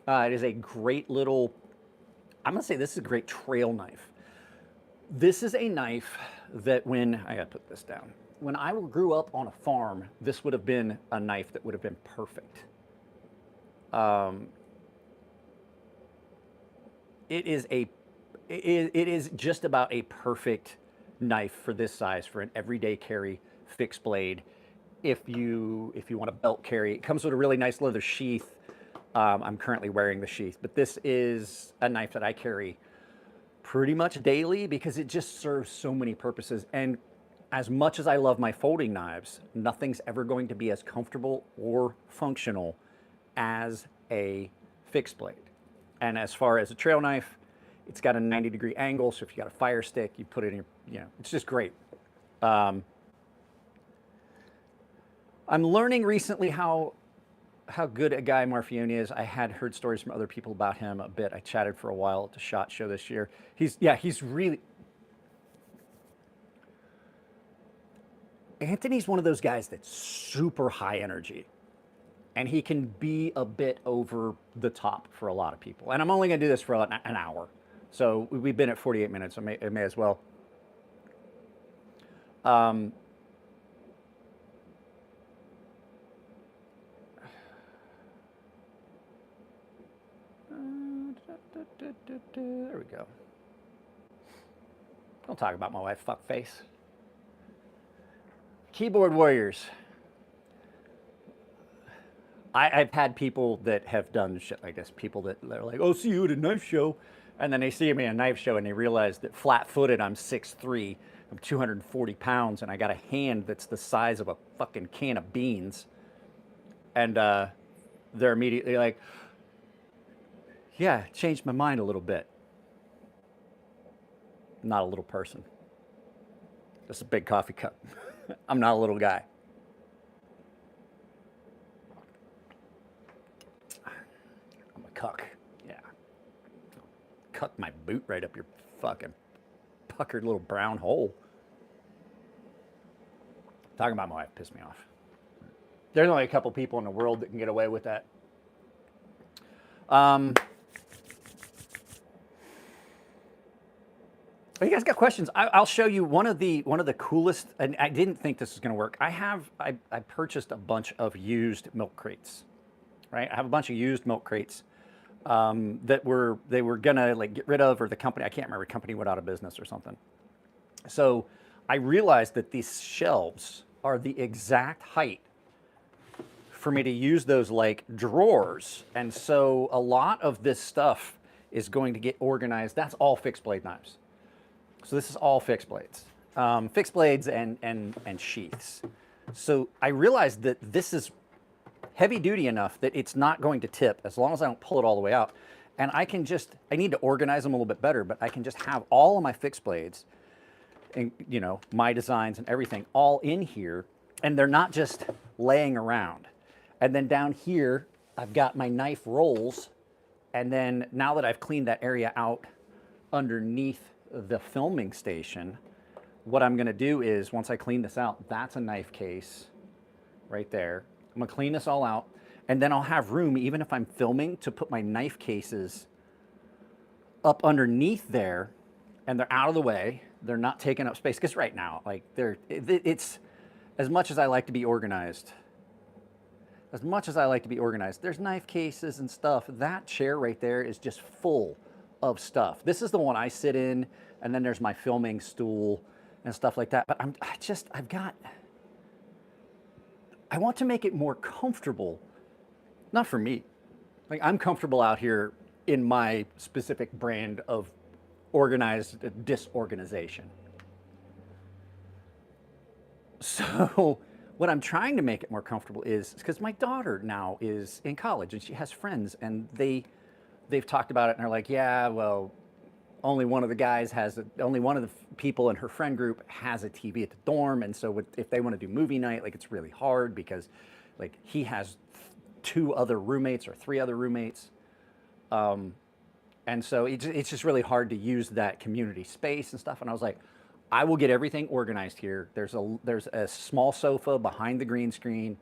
It is a great little, I'm gonna say this is a great trail knife. This is a knife that when, I gotta put this down. When I grew up on a farm, this would have been a knife that would have been perfect. It is just about a perfect knife for this size for an everyday carry fixed blade. If you want a belt carry, it comes with a really nice leather sheath. I'm currently wearing the sheath, but this is a knife that I carry pretty much daily because it just serves so many purposes. And as much as I love my folding knives, nothing's ever going to be as comfortable or functional as a fixed blade. And as far as a trail knife, it's got a 90-degree angle, so if you got a fire stick, you put it in your, it's just great. I'm learning recently how good a guy Marfione is. I had heard stories from other people about him a bit. I chatted for a while at the SHOT Show this year. He's really, Anthony's one of those guys that's super high energy. And he can be a bit over the top for a lot of people. And I'm only going to do this for an hour. So we've been at 48 minutes. I may as well. There we go. Don't talk about my wife, fuckface. Keyboard warriors. I've had people that have done shit like this. People that are like, oh, see you at a knife show. And then they see me at a knife show and they realize that flat-footed, I'm 6'3", I'm 240 pounds, and I got a hand that's the size of a fucking can of beans. And they're immediately like, yeah, it changed my mind a little bit. I'm not a little person. Just a big coffee cup. I'm not a little guy. Cuck, yeah. Cuck my boot right up your fucking puckered little brown hole. Talking about my wife pissed me off. There's only a couple people in the world that can get away with that. You guys got questions? I'll show you one of the coolest, and I didn't think this was going to work. I purchased a bunch of used milk crates, right? I have a bunch of used milk crates. That they were gonna like get rid of, or the company, I can't remember, the company went out of business or something. So I realized that these shelves are the exact height for me to use those like drawers. And so a lot of this stuff is going to get organized. That's all fixed blade knives. So this is all fixed blades, and sheaths. So I realized that this is heavy duty enough that it's not going to tip as long as I don't pull it all the way out. And I need to organize them a little bit better, but I can just have all of my fixed blades and, you know, my designs and everything all in here, and they're not just laying around. And then down here, I've got my knife rolls. And then now that I've cleaned that area out underneath the filming station, what I'm gonna do is, once I clean this out, that's a knife case right there. I'm gonna clean this all out, and then I'll have room, even if I'm filming, to put my knife cases up underneath there, and they're out of the way. They're not taking up space, because right now, like, it's, as much as I like to be organized, there's knife cases and stuff. That chair right there is just full of stuff. This is the one I sit in, and then there's my filming stool and stuff like that. But I want to make it more comfortable, not for me. Like, I'm comfortable out here in my specific brand of organized disorganization. So what I'm trying to make it more comfortable is because my daughter now is in college and she has friends, and they've talked about it, and they're like, yeah, well, only one of the people in her friend group has a TV at the dorm, and so if they want to do movie night, like, it's really hard because, like, he has 2 other roommates or 3 other roommates, and so it's just really hard to use that community space and stuff. And I was like, I will get everything organized here. There's a small sofa behind the green screen.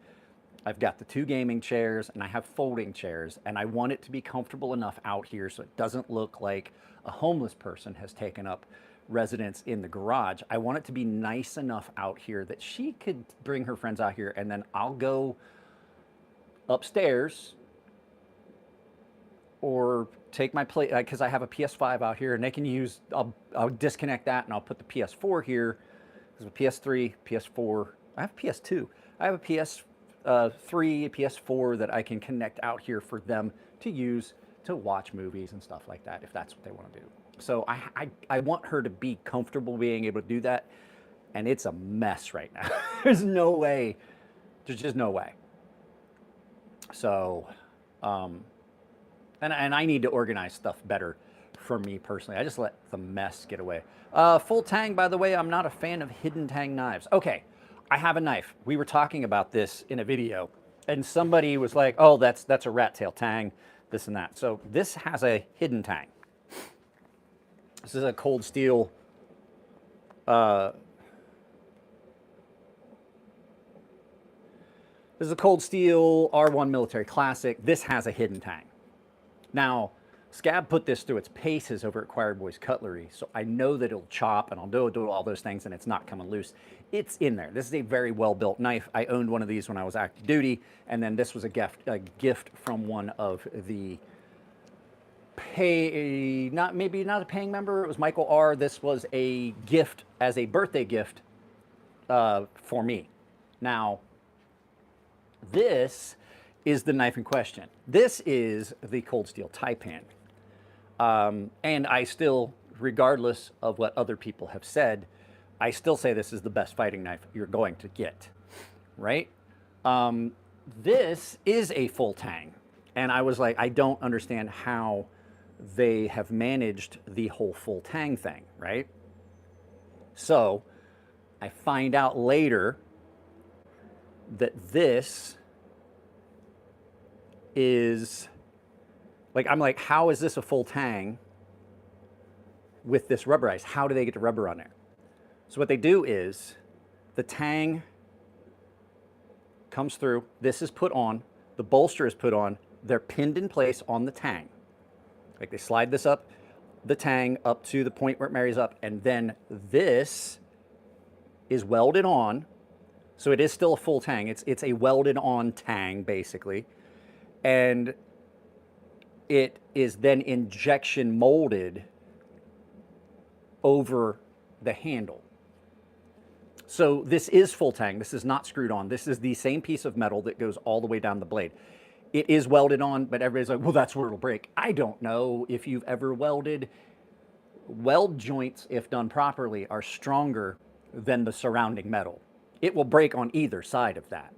I've got the 2 gaming chairs, and I have folding chairs, and I want it to be comfortable enough out here so it doesn't look like a homeless person has taken up residence in the garage. I want it to be nice enough out here that she could bring her friends out here, and then I'll go upstairs or take my plate, because I have a PS5 out here, and they can use, I'll disconnect that, and I'll put the PS4 here. There's a PS3, PS4, I have a PS2. I have a PS3, a PS4 that I can connect out here for them to use to watch movies and stuff like that, if that's what they want to do. So I want her to be comfortable being able to do that, and it's a mess right now. There's no way, there's just no way. So, and I need to organize stuff better for me personally. I just let the mess get away. Full Tang, by the way, I'm not a fan of hidden Tang knives. Okay, I have a knife. We were talking about this in a video, and somebody was like, oh, that's a rat tail Tang, this and that. So this has a hidden Tang. This is a cold steel, this is a cold steel R1 military classic. This has a hidden Tang. Now, Scab put this through its paces over at Choir Boys Cutlery, so I know that it'll chop and I'll do all those things, and it's not coming loose. It's in there. This is a very well-built knife. I owned one of these when I was active duty, and then this was a gift from one of the maybe not a paying member. It was Michael R. This was a gift as a birthday gift for me. Now, this is the knife in question. This is the cold steel Taipan. And I still, regardless of what other people have said, I still say this is the best fighting knife you're going to get, right? This is a full Tang. And I was like, I don't understand how they have managed the whole full Tang thing, right? So I find out later that this is, like, I'm like, how is this a full Tang with this rubberized? How do they get the rubber on there? So what they do is the Tang comes through, this is put on, the bolster is put on, they're pinned in place on the Tang. Like, they slide this up, the Tang up to the point where it marries up, and then this is welded on. So it is still a full Tang. It's a welded on Tang, basically. And it is then injection molded over the handle. So this is full Tang. This is not screwed on. This is the same piece of metal that goes all the way down the blade. It is welded on, but everybody's like, well, that's where it'll break. I don't know if you've ever welded. Weld joints, if done properly, are stronger than the surrounding metal. It will break on either side of that.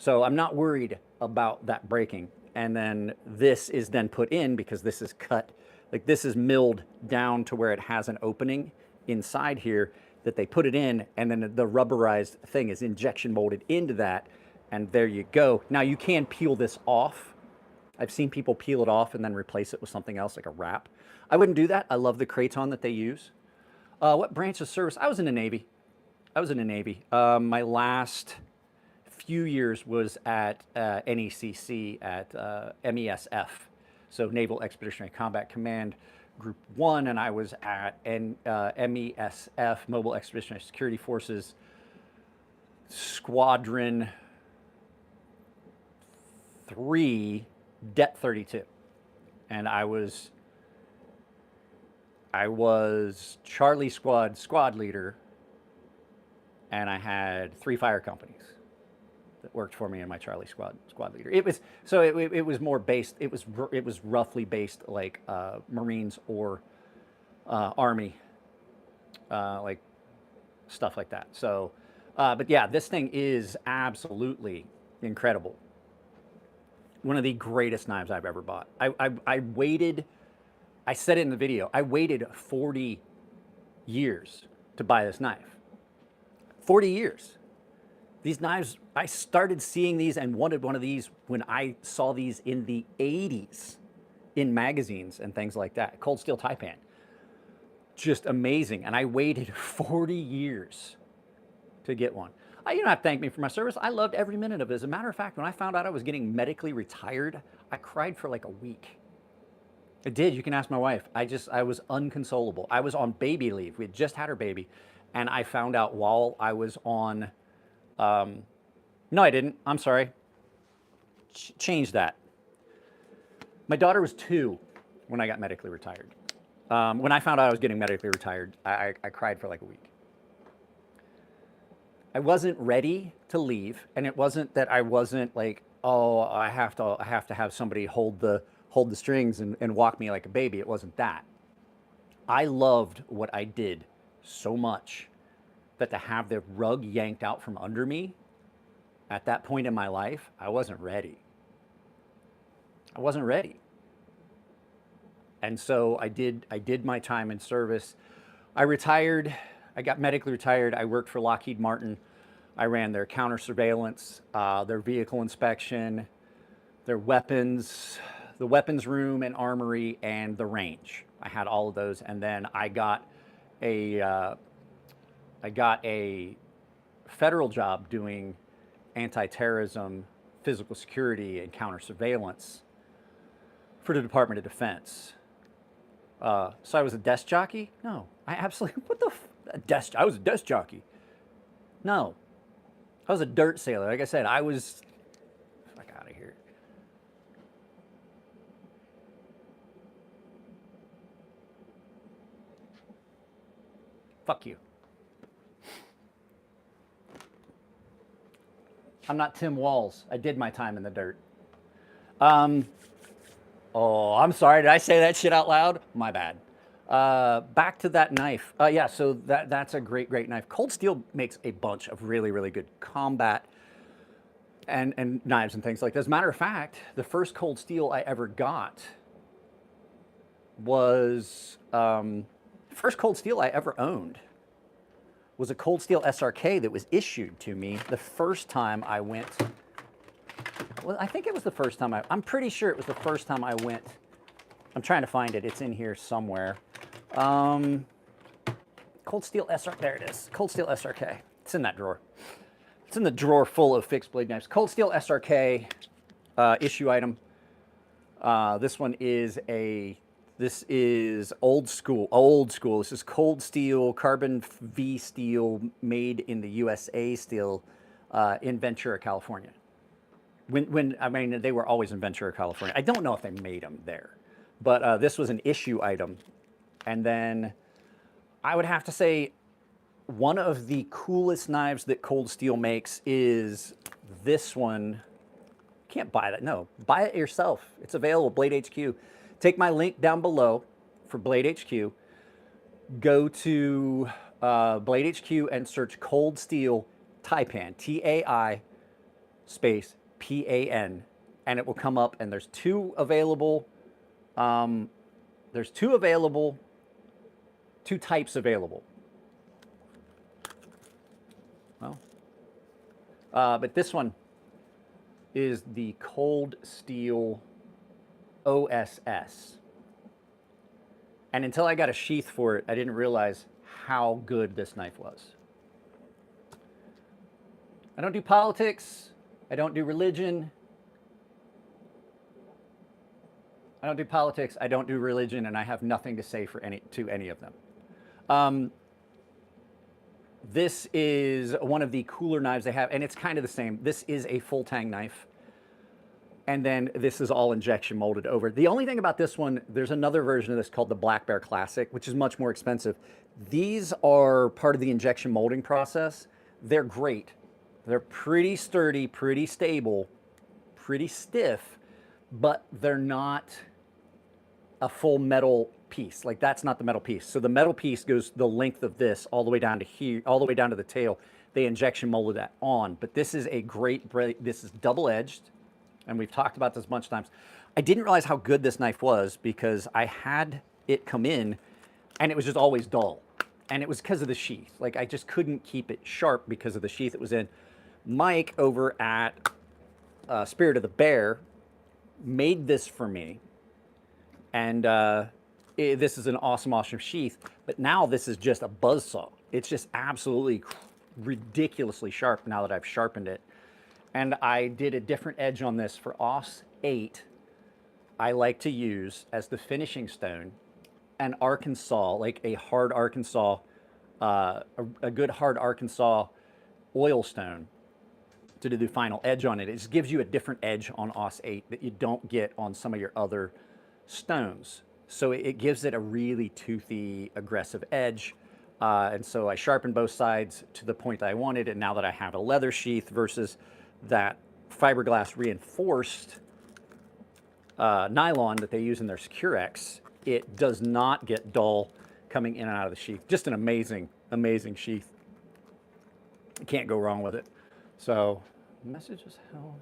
So I'm not worried about that breaking. And then this is then put in because this is cut, like this is milled down to where it has an opening inside here that they put it in, and then the rubberized thing is injection molded into that, and there you go. Now you can peel this off. I've seen people peel it off and then replace it with something else like a wrap. I wouldn't do that. I love the Katon that they use. What branch of service? I was in the Navy. My last few years was at NECC at MESF, so Naval Expeditionary Combat Command Group 1, and I was at MESF, Mobile Expeditionary Security Forces, Squadron 3, Det 32. And I was Charlie squad leader, and I had 3 fire companies that worked for me in my Charlie squad leader. It was more based. It was roughly based like Marines or Army, like stuff like that. So, but yeah, this thing is absolutely incredible. One of the greatest knives I've ever bought. I waited. I said it in the video. I waited 40 years to buy this knife. 40 years. These knives, I started seeing these and wanted one of these when I saw these in the 80s in magazines and things like that. Cold steel taipan. Just amazing. And I waited 40 years to get one. You don't have to thank me for my service. I loved every minute of it. As a matter of fact, when I found out I was getting medically retired, I cried for like a week. I did. You can ask my wife. I was inconsolable. I was on baby leave. We had just had her baby. And I found out while I was on... no, I didn't. I'm sorry. Change that. My daughter was 2 when I got medically retired. When I found out I was getting medically retired, I cried for like a week. I wasn't ready to leave, and it wasn't that I wasn't like, oh, I have to have somebody hold the strings and walk me like a baby. It wasn't that. I loved what I did so much that to have the rug yanked out from under me at that point in my life, I wasn't ready. I wasn't ready. And so I did my time in service. I retired. I got medically retired. I worked for Lockheed Martin. I ran their counter surveillance, their vehicle inspection, their weapons, the weapons room and armory, and the range. I had all of those. And then I got a federal job doing anti-terrorism, physical security, and counter surveillance for the Department of Defense. So I was a desk jockey? No, I absolutely, I was a desk jockey. No, I was a dirt sailor. Like I said, fuck out of here. Fuck you. I'm not Tim Walls. I did my time in the dirt. Oh, I'm sorry. Did I say that shit out loud? My bad. Back to that knife. Yeah, so that's a great knife. Cold Steel makes a bunch of really good combat and knives and things like that. As a matter of fact, the first Cold Steel I ever got was, first Cold Steel I ever owned was a Cold Steel SRK that was issued to me the first time I went. Well, I think it was the first time I'm pretty sure it was the first time I went. I'm trying to find it. It's in here somewhere. Cold Steel SRK. There it is. Cold Steel SRK. It's in that drawer. It's in the drawer full of fixed blade knives. Cold Steel SRK issue item. This one is this is old school. This is Cold Steel, carbon V steel made in the USA steel in Ventura, California. I mean, they were always in Ventura, California. I don't know if they made them there, but this was an issue item. And then I would have to say one of the coolest knives that Cold Steel makes is this one. You can't buy that. No, buy it yourself. It's available, Blade HQ. Take my link down below for Blade HQ. Go to Blade HQ and search Cold Steel Taipan, Taipan. space PAN, and it will come up, and there's two available. There's two types available. Well, but this one is the cold steel OSS. And until I got a sheath for it, I didn't realize how good this knife was. I don't do politics. I don't do religion. I don't do politics. I don't do religion, and I have nothing to say to any of them. This is one of the cooler knives they have, and it's kind of the same. This is a full Tang knife, and then this is all injection molded over. The only thing about this one, there's another version of this called the Black Bear Classic, which is much more expensive. These are part of the injection molding process. They're great. They're pretty sturdy, pretty stable, pretty stiff, but they're not a full metal piece. Like, that's not the metal piece. So the metal piece goes the length of this all the way down to here, all the way down to the tail. They injection molded that on, but this is a great, this is double-edged, and we've talked about this a bunch of times. I didn't realize how good this knife was because I had it come in and it was just always dull. And it was because of the sheath. Like, I just couldn't keep it sharp because of the sheath it was in. Mike over at Spirit of the Bear made this for me. And this is an awesome, awesome sheath. But now this is just a buzzsaw. It's just absolutely ridiculously sharp now that I've sharpened it. And I did a different edge on this for OS 8. I like to use as the finishing stone an Arkansas, like a hard Arkansas, a good hard Arkansas oil stone to do the final edge on it. It just gives you a different edge on OS 8 that you don't get on some of your other stones. So it gives it a really toothy, aggressive edge. And so I sharpened both sides to the point that I wanted. And now that I have a leather sheath versus that fiberglass reinforced nylon that they use in their Securex, it does not get dull coming in and out of the sheath. Just an amazing, amazing sheath. You can't go wrong with it. So, message is held.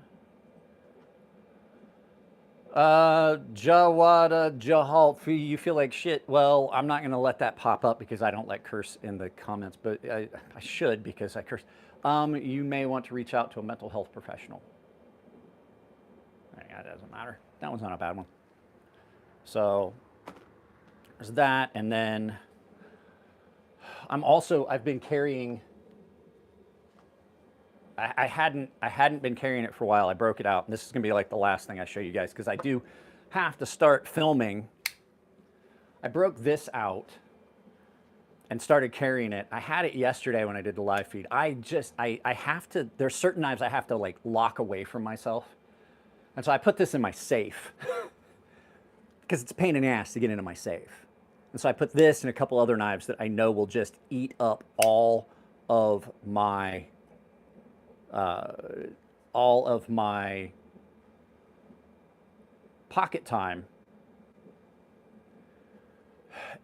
Jawada Jahal, you feel like shit. Well, I'm not going to let that pop up because I don't like curse in the comments, but I should because I curse. You may want to reach out to a mental health professional. Yeah, it doesn't matter. That one's not a bad one. So there's that, and then I've been carrying. I hadn't been carrying it for a while. I broke it out, and this is gonna be like the last thing I show you guys because I do have to start filming. I broke this out and started carrying it. I had it yesterday when I did the live feed. I have to, there's certain knives I have to like lock away from myself. And so I put this in my safe because it's a pain in the ass to get into my safe. And so I put this and a couple other knives that I know will just eat up all of my pocket time.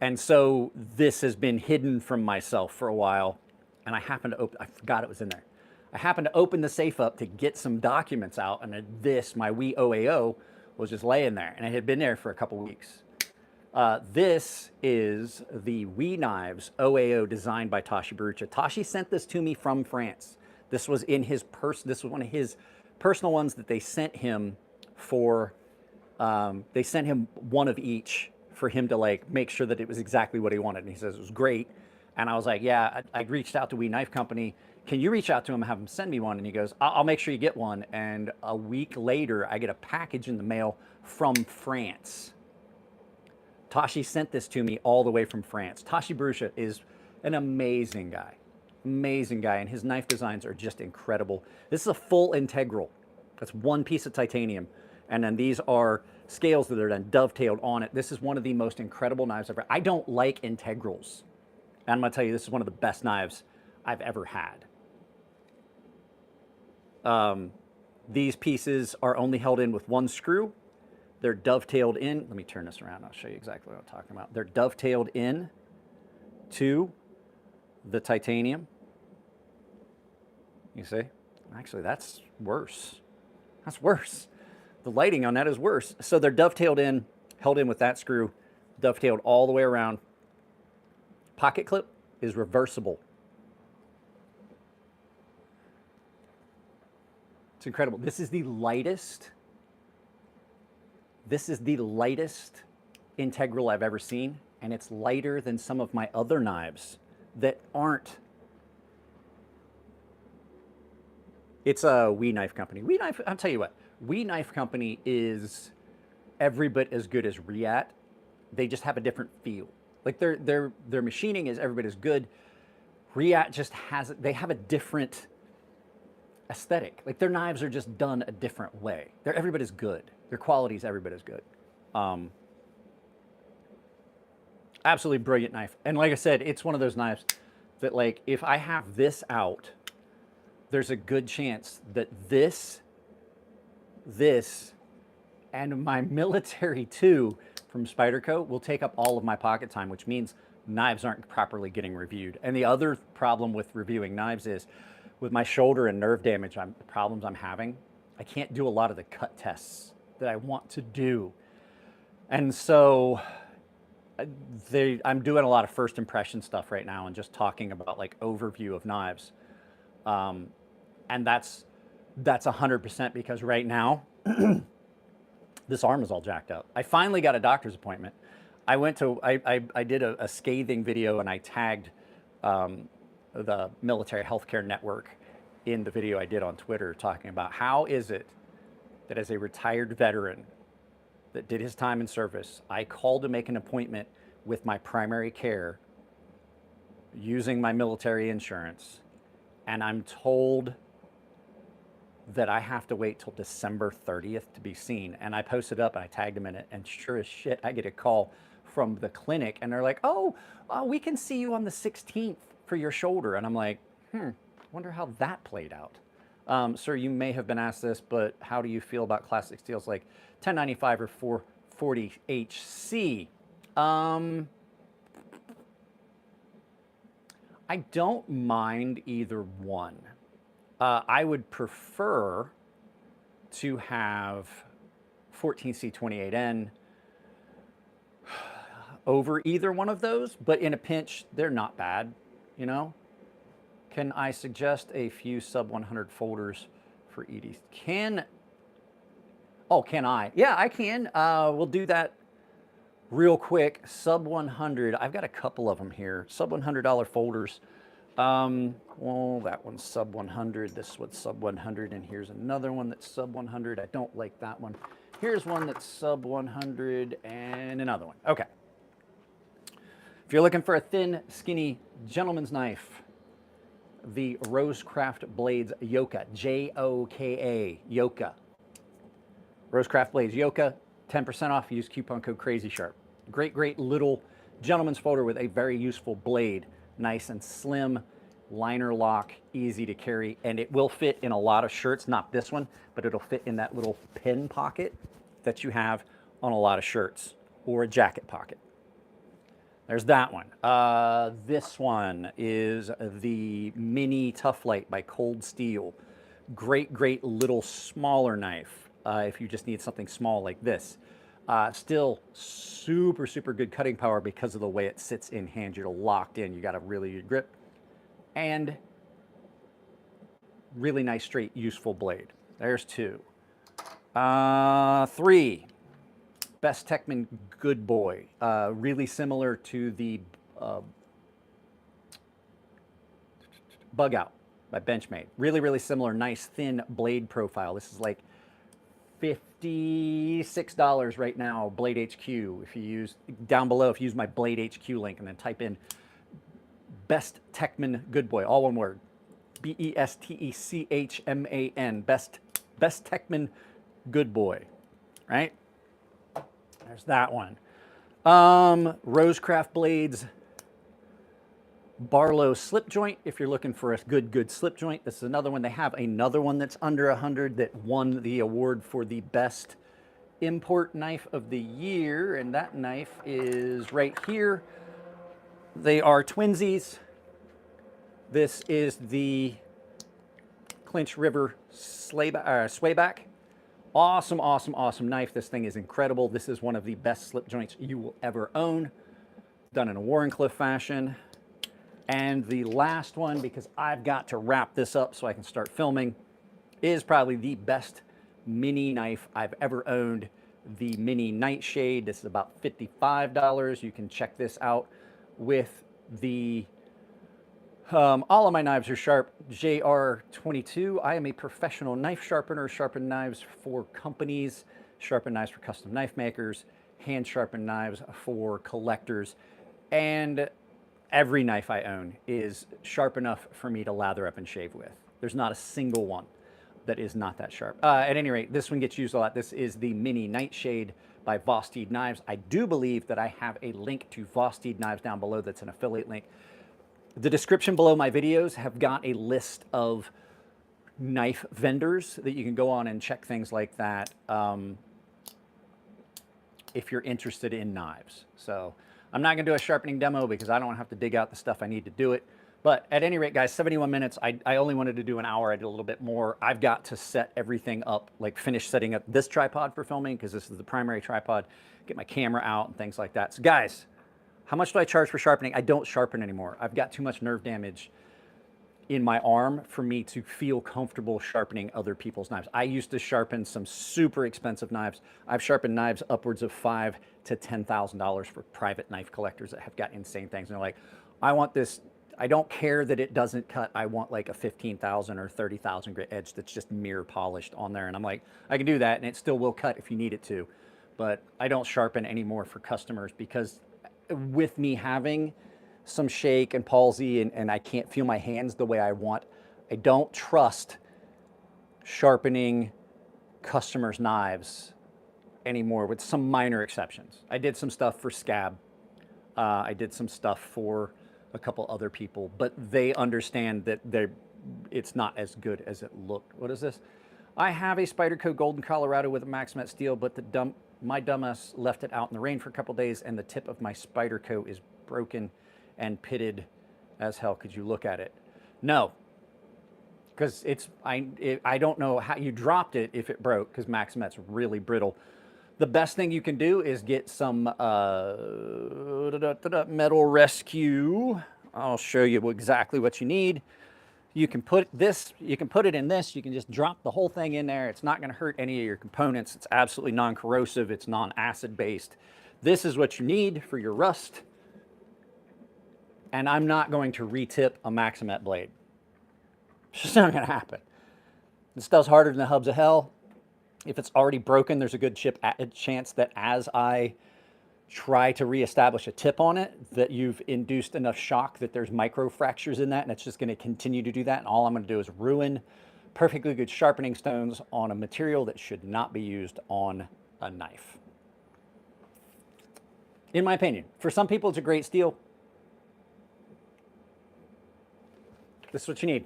And so this has been hidden from myself for a while, and I happened to open, I forgot it was in there. I happened to open the safe up to get some documents out, and this, my wee OAO, was just laying there, and it had been there for a couple weeks. This is the Wee Knives OAO designed by Tashi Barucha. Tashi sent this to me from France. This was in his this was one of his personal ones that they sent him for, they sent him one of each for him to like make sure that it was exactly what he wanted. And he says it was great. And I was like, yeah, I reached out to Wee Knife Company. Can you reach out to him and have him send me one? And he goes, I'll make sure you get one. And a week later, I get a package in the mail from France. Tashi sent this to me all the way from France. Tashi Barucha is an amazing guy. Amazing guy, and his knife designs are just incredible. This is a full integral. That's one piece of titanium. And then these are scales that are then dovetailed on it. This is one of the most incredible knives I've ever. I don't like integrals. And I'm gonna tell you, this is one of the best knives I've ever had. These pieces are only held in with one screw. They're dovetailed in. Let me turn this around. I'll show you exactly what I'm talking about. They're dovetailed in to the titanium. You see? Actually, that's worse. That's worse. The lighting on that is worse. So they're dovetailed in, held in with that screw, dovetailed all the way around. Pocket clip is reversible. It's incredible. This is the lightest integral I've ever seen, and it's lighter than some of my other knives that aren't. It's a We Knife Company. We Knife, I'll tell you what, We Knife Company is every bit as good as Reat. They just have a different feel. Like their machining is every bit as good. Reat just has, they have a different aesthetic. Like their knives are just done a different way. They're every bit as good. Their quality is every bit as good. Absolutely brilliant knife. And like I said, it's one of those knives that, like, if I have this out, there's a good chance that this, and my military 2 from Spyderco will take up all of my pocket time, which means knives aren't properly getting reviewed. And the other problem with reviewing knives is, with my shoulder and nerve damage, the problems I'm having, I can't do a lot of the cut tests that I want to do. And so I'm doing a lot of first impression stuff right now and just talking about like overview of knives. And that's 100% because right now, this arm is all jacked up. I finally got a doctor's appointment. I did a scathing video and I tagged the Military Healthcare Network in the video I did on Twitter, talking about how is it that as a retired veteran that did his time in service, I called to make an appointment with my primary care using my military insurance, and I'm told that I have to wait till December 30th to be seen. And I posted up and I tagged him in it, and sure as shit, I get a call from the clinic and they're like, oh, we can see you on the 16th for your shoulder. And I'm like, wonder how that played out. Sir, you may have been asked this, but how do you feel about classic steels like 1095 or 440 HC? I don't mind either one. I would prefer to have 14C28N over either one of those, but in a pinch, they're not bad, you know? Can I suggest a few sub 100 folders for EDC? Can I? Yeah, I can. We'll do that real quick. Sub 100, I've got a couple of them here. Sub $100 folders. Well, that one's sub 100. This one's sub 100, and here's another one that's sub 100. I don't like that one. Here's one that's sub 100 and another one. Okay. If you're looking for a thin, skinny gentleman's knife, the Rosecraft Blades Yoka, J-O-K-A, Yoka. Rosecraft Blades Yoka, 10% off. Use coupon code crazysharp. Great, great little gentleman's folder with a very useful blade. Nice and slim, liner lock, easy to carry, and it will fit in a lot of shirts. Not this one, but it'll fit in that little pin pocket that you have on a lot of shirts, or a jacket pocket. There's that one. This one is the Mini Tough Light by Cold Steel. Great, great little smaller knife if you just need something small like this. Still super, super good cutting power because of the way it sits in hand. You're locked in. You got a really good grip. And really nice, straight, useful blade. There's 2. 3. Best Techman Good Boy. Really similar to the Bug Out by Benchmade. Really, really similar, nice, thin blade profile. This is like $56 right now, Blade HQ. If you use, down below, if you use my Blade HQ link and then type in Best Techman Good Boy, all one word, B-E-S-T-E-C-H-M-A-N, Best Techman Good Boy, right? There's that one. Rosecraft Blades Barlow slip joint, if you're looking for a good slip joint. This is another one. They have another one that's under 100 that won the award for the best import knife of the year, and that knife is right here. They are twinsies. This is the Clinch River swayback. Awesome, awesome, awesome knife. This thing is incredible. This is one of the best slip joints you will ever own. Done in a Warrenclyffe fashion. And the last one, because I've got to wrap this up so I can start filming, is probably the best mini knife I've ever owned. The Mini Nightshade. This is about $55. You can check this out with the all of my knives are sharp. JR22. I am a professional knife sharpener. Sharpen knives for companies, sharpen knives for custom knife makers, hand sharpen knives for collectors, and every knife I own is sharp enough for me to lather up and shave with. There's not a single one that is not that sharp. At any rate, this one gets used a lot. This is the Mini Nightshade by Vosteed Knives. I do believe that I have a link to Vosteed Knives down below. That's an affiliate link. The description below my videos have got a list of knife vendors that you can go on and check things like that if you're interested in knives. So I'm not going to do a sharpening demo because I don't have to dig out the stuff I need to do it. But at any rate, guys, 71 minutes. I only wanted to do an hour. I did a little bit more. I've got to set everything up, like finish setting up this tripod for filming because this is the primary tripod, get my camera out and things like that. So guys, how much do I charge for sharpening? I don't sharpen anymore. I've got too much nerve damage in my arm for me to feel comfortable sharpening other people's knives. I used to sharpen some super expensive knives. I've sharpened knives upwards of $5,000 to $10,000 for private knife collectors that have got insane things. And they're like, I want this. I don't care that it doesn't cut. I want like a 15,000 or 30,000 grit edge that's just mirror polished on there. And I'm like, I can do that and it still will cut if you need it to. But I don't sharpen anymore for customers because with me having some shake and palsy and I can't feel my hands the way I want, I don't trust sharpening customers' knives anymore with some minor exceptions. I did some stuff for Scab. I did some stuff for a couple other people, but they understand that it's not as good as it looked. What is this? I have a Spyderco Golden Colorado with a Maximet steel, but my dumbass left it out in the rain for a couple days and the tip of my Spyderco is broken and pitted as hell. Could you look at it? No, because I don't know how you dropped it if it broke because Maximet's really brittle. The best thing you can do is get some Metal Rescue. I'll show you exactly what you need. You can put this, you can put it in this, you can just drop the whole thing in there. It's not going to hurt any of your components. It's absolutely non-corrosive. It's non-acid based. This is what you need for your rust. And I'm not going to retip a Maximet blade. It's just not going to happen. This stuff's harder than the hubs of hell. If it's already broken, there's a good chance that as I try to reestablish a tip on it, that you've induced enough shock that there's micro fractures in that, and it's just going to continue to do that. And all I'm going to do is ruin perfectly good sharpening stones on a material that should not be used on a knife. In my opinion, for some people, it's a great steel. This is what you need.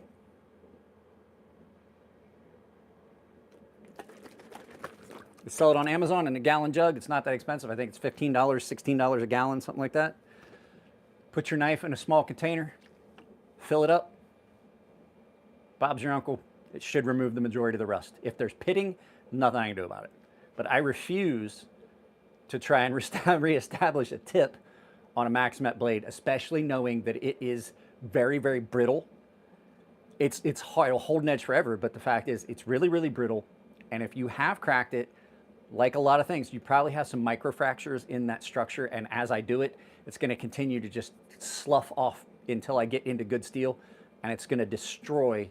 You sell it on Amazon in a gallon jug. It's not that expensive. I think it's $15, $16 a gallon, something like that. Put your knife in a small container, fill it up. Bob's your uncle. It should remove the majority of the rust. If there's pitting, nothing I can do about it. But I refuse to try and reestablish a tip on a Maximet blade, especially knowing that it is very, very brittle. It's hard. It'll hold an edge forever, but the fact is it's really, really brittle. And if you have cracked it, like a lot of things, you probably have some microfractures in that structure, and as I do it, it's going to continue to just slough off until I get into good steel, and it's going to destroy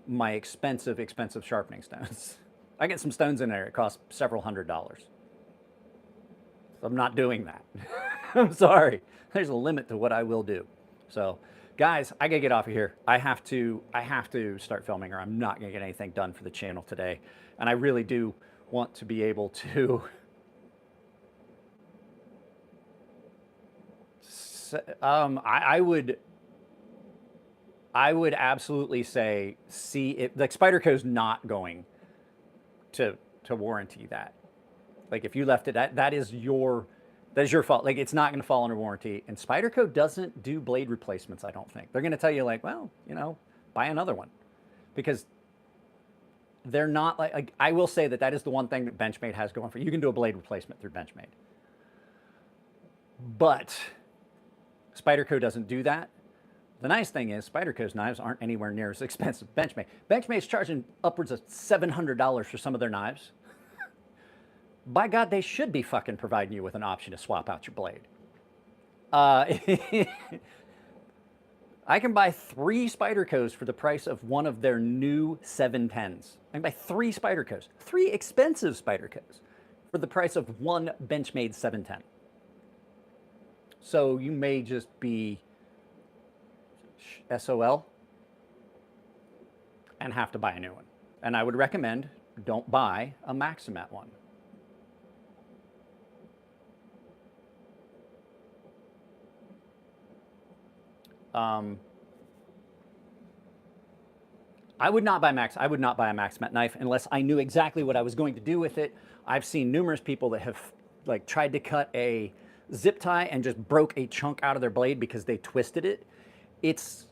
my expensive, expensive sharpening stones. I get some stones in there, it costs several $100s. So I'm not doing that. I'm sorry. There's a limit to what I will do. So, guys, I gotta get off of here. I have to start filming, or I'm not gonna get anything done for the channel today. And I really do want to be able to I would absolutely say, see if like Spyderco's not going to warranty that. Like if you left it, that is your fault. Like it's not going to fall under warranty. And Spyderco doesn't do blade replacements, I don't think. They're going to tell you like, well, you know, buy another one, because they're not like I will say that that is the one thing that Benchmade has going for you. You can do a blade replacement through Benchmade. But Spyderco doesn't do that. The nice thing is Spyderco's knives aren't anywhere near as expensive as Benchmade. Benchmade's charging upwards of $700 for some of their knives. By God, they should be fucking providing you with an option to swap out your blade. I can buy 3 Spydercos for the price of one of their new 710s. I can buy 3 Spydercos, 3 expensive Spydercos, for the price of one Benchmade 710. So you may just be SOL and have to buy a new one. And I would recommend don't buy a Maximat one. I would not buy a Maximat knife unless I knew exactly what I was going to do with it. I've seen numerous people that have like tried to cut a zip tie and just broke a chunk out of their blade because they twisted it. It's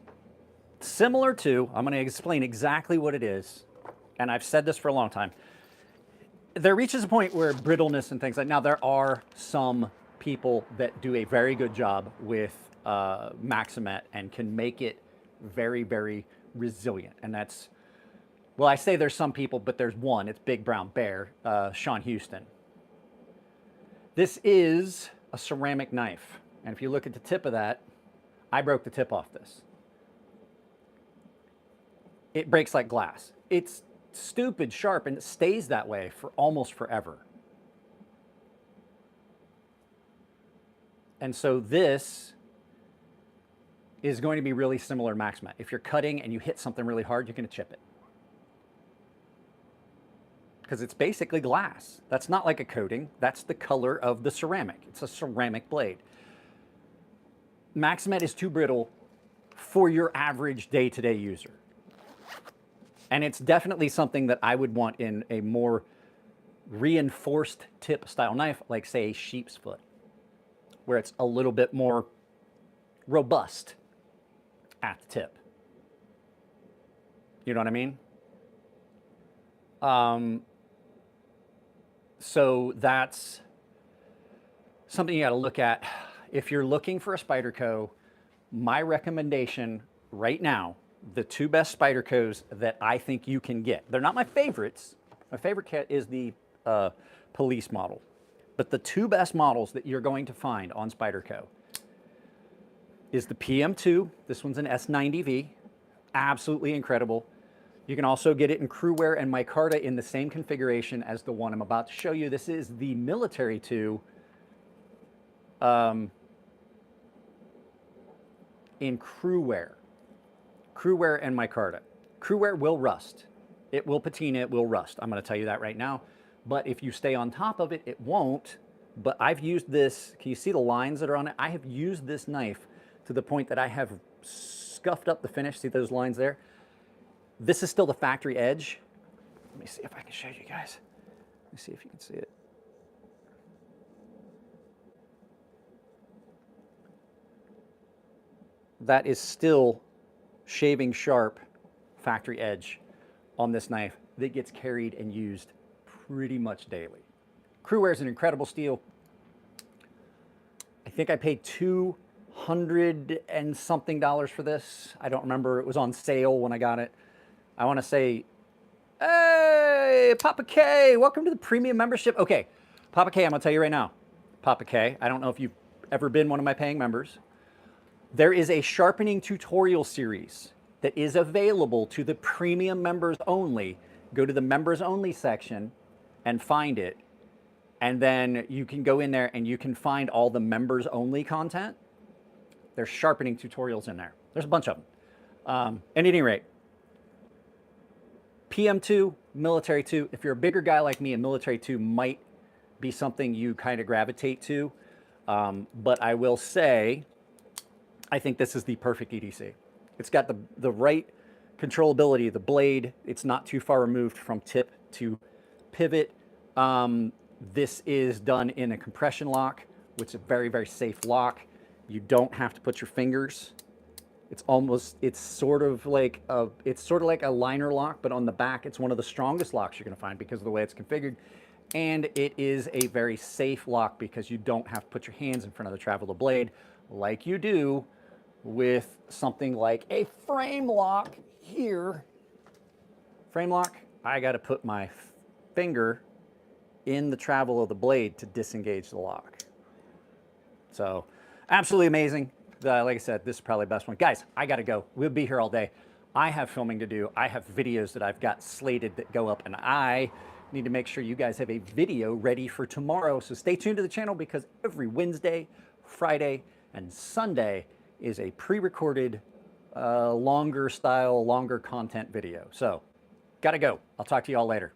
similar to, I'm going to explain exactly what it is, and I've said this for a long time. There reaches a point where brittleness and things like, now there are some people that do a very good job with Maximat and can make it very, very resilient. And that's, well, I say there's some people, but there's one, it's Big Brown Bear, Sean Houston. This is a ceramic knife. And if you look at the tip of that, I broke the tip off this. It breaks like glass. It's stupid sharp and it stays that way for almost forever. And so this is going to be really similar to Maximat. If you're cutting and you hit something really hard, you're going to chip it. Because it's basically glass. That's not like a coating. That's the color of the ceramic. It's a ceramic blade. Maximat is too brittle for your average day-to-day user. And it's definitely something that I would want in a more reinforced tip style knife, like say a sheep's foot, where it's a little bit more robust at the tip. You know what I mean? So that's something you got to look at. If you're looking for a Spyderco, my recommendation right now, the 2 best Spydercos that I think you can get. They're not my favorites. My favorite kit is the police model. But the 2 best models that you're going to find on Spyderco is the PM2. This one's an S90V. Absolutely incredible. You can also get it in Crewwear and micarta in the same configuration as the one I'm about to show you. This is the Military 2 in Crewwear. Crewwear and micarta. Crewwear will rust. It will patina, it will rust. I'm going to tell you that right now. But if you stay on top of it, it won't. But I've used this, can you see the lines that are on it? I have used this knife to the point that I have scuffed up the finish. See those lines there? This is still the factory edge. Let me see if I can show you guys. Let me see if you can see it. That is still shaving sharp factory edge on this knife that gets carried and used pretty much daily. Crewwear is an incredible steel. I think I paid $200 and something for this. I don't remember. It was on sale when I got it. I want to say, hey, Papa K, welcome to the premium membership. Okay, Papa K, I'm going to tell you right now. Papa K, I don't know if you've ever been one of my paying members. There is a sharpening tutorial series that is available to the premium members only. Go to the members only section and find it. And then you can go in there and you can find all the members only content. There's sharpening tutorials in there. There's a bunch of them. At any rate, PM2, Military 2. If you're a bigger guy like me, a Military 2 might be something you kind of gravitate to. But I will say, I think this is the perfect EDC. It's got the right controllability of the blade. It's not too far removed from tip to pivot. This is done in a compression lock, which is a very, very safe lock. You don't have to put your fingers It's sort of like a liner lock, but on the back, it's one of the strongest locks you're gonna find because of the way it's configured. And it is a very safe lock because you don't have to put your hands in front of the travel of the blade like you do with something like a frame lock here. Frame lock, I gotta put my finger in the travel of the blade to disengage the lock. So absolutely amazing. Like I said, this is probably the best one. Guys, I gotta go. We'll be here all day. I have filming to do. I have videos that I've got slated that go up, and I need to make sure you guys have a video ready for tomorrow. So stay tuned to the channel because every Wednesday, Friday, and Sunday is a pre-recorded, longer style, longer content video. So gotta go. I'll talk to you all later.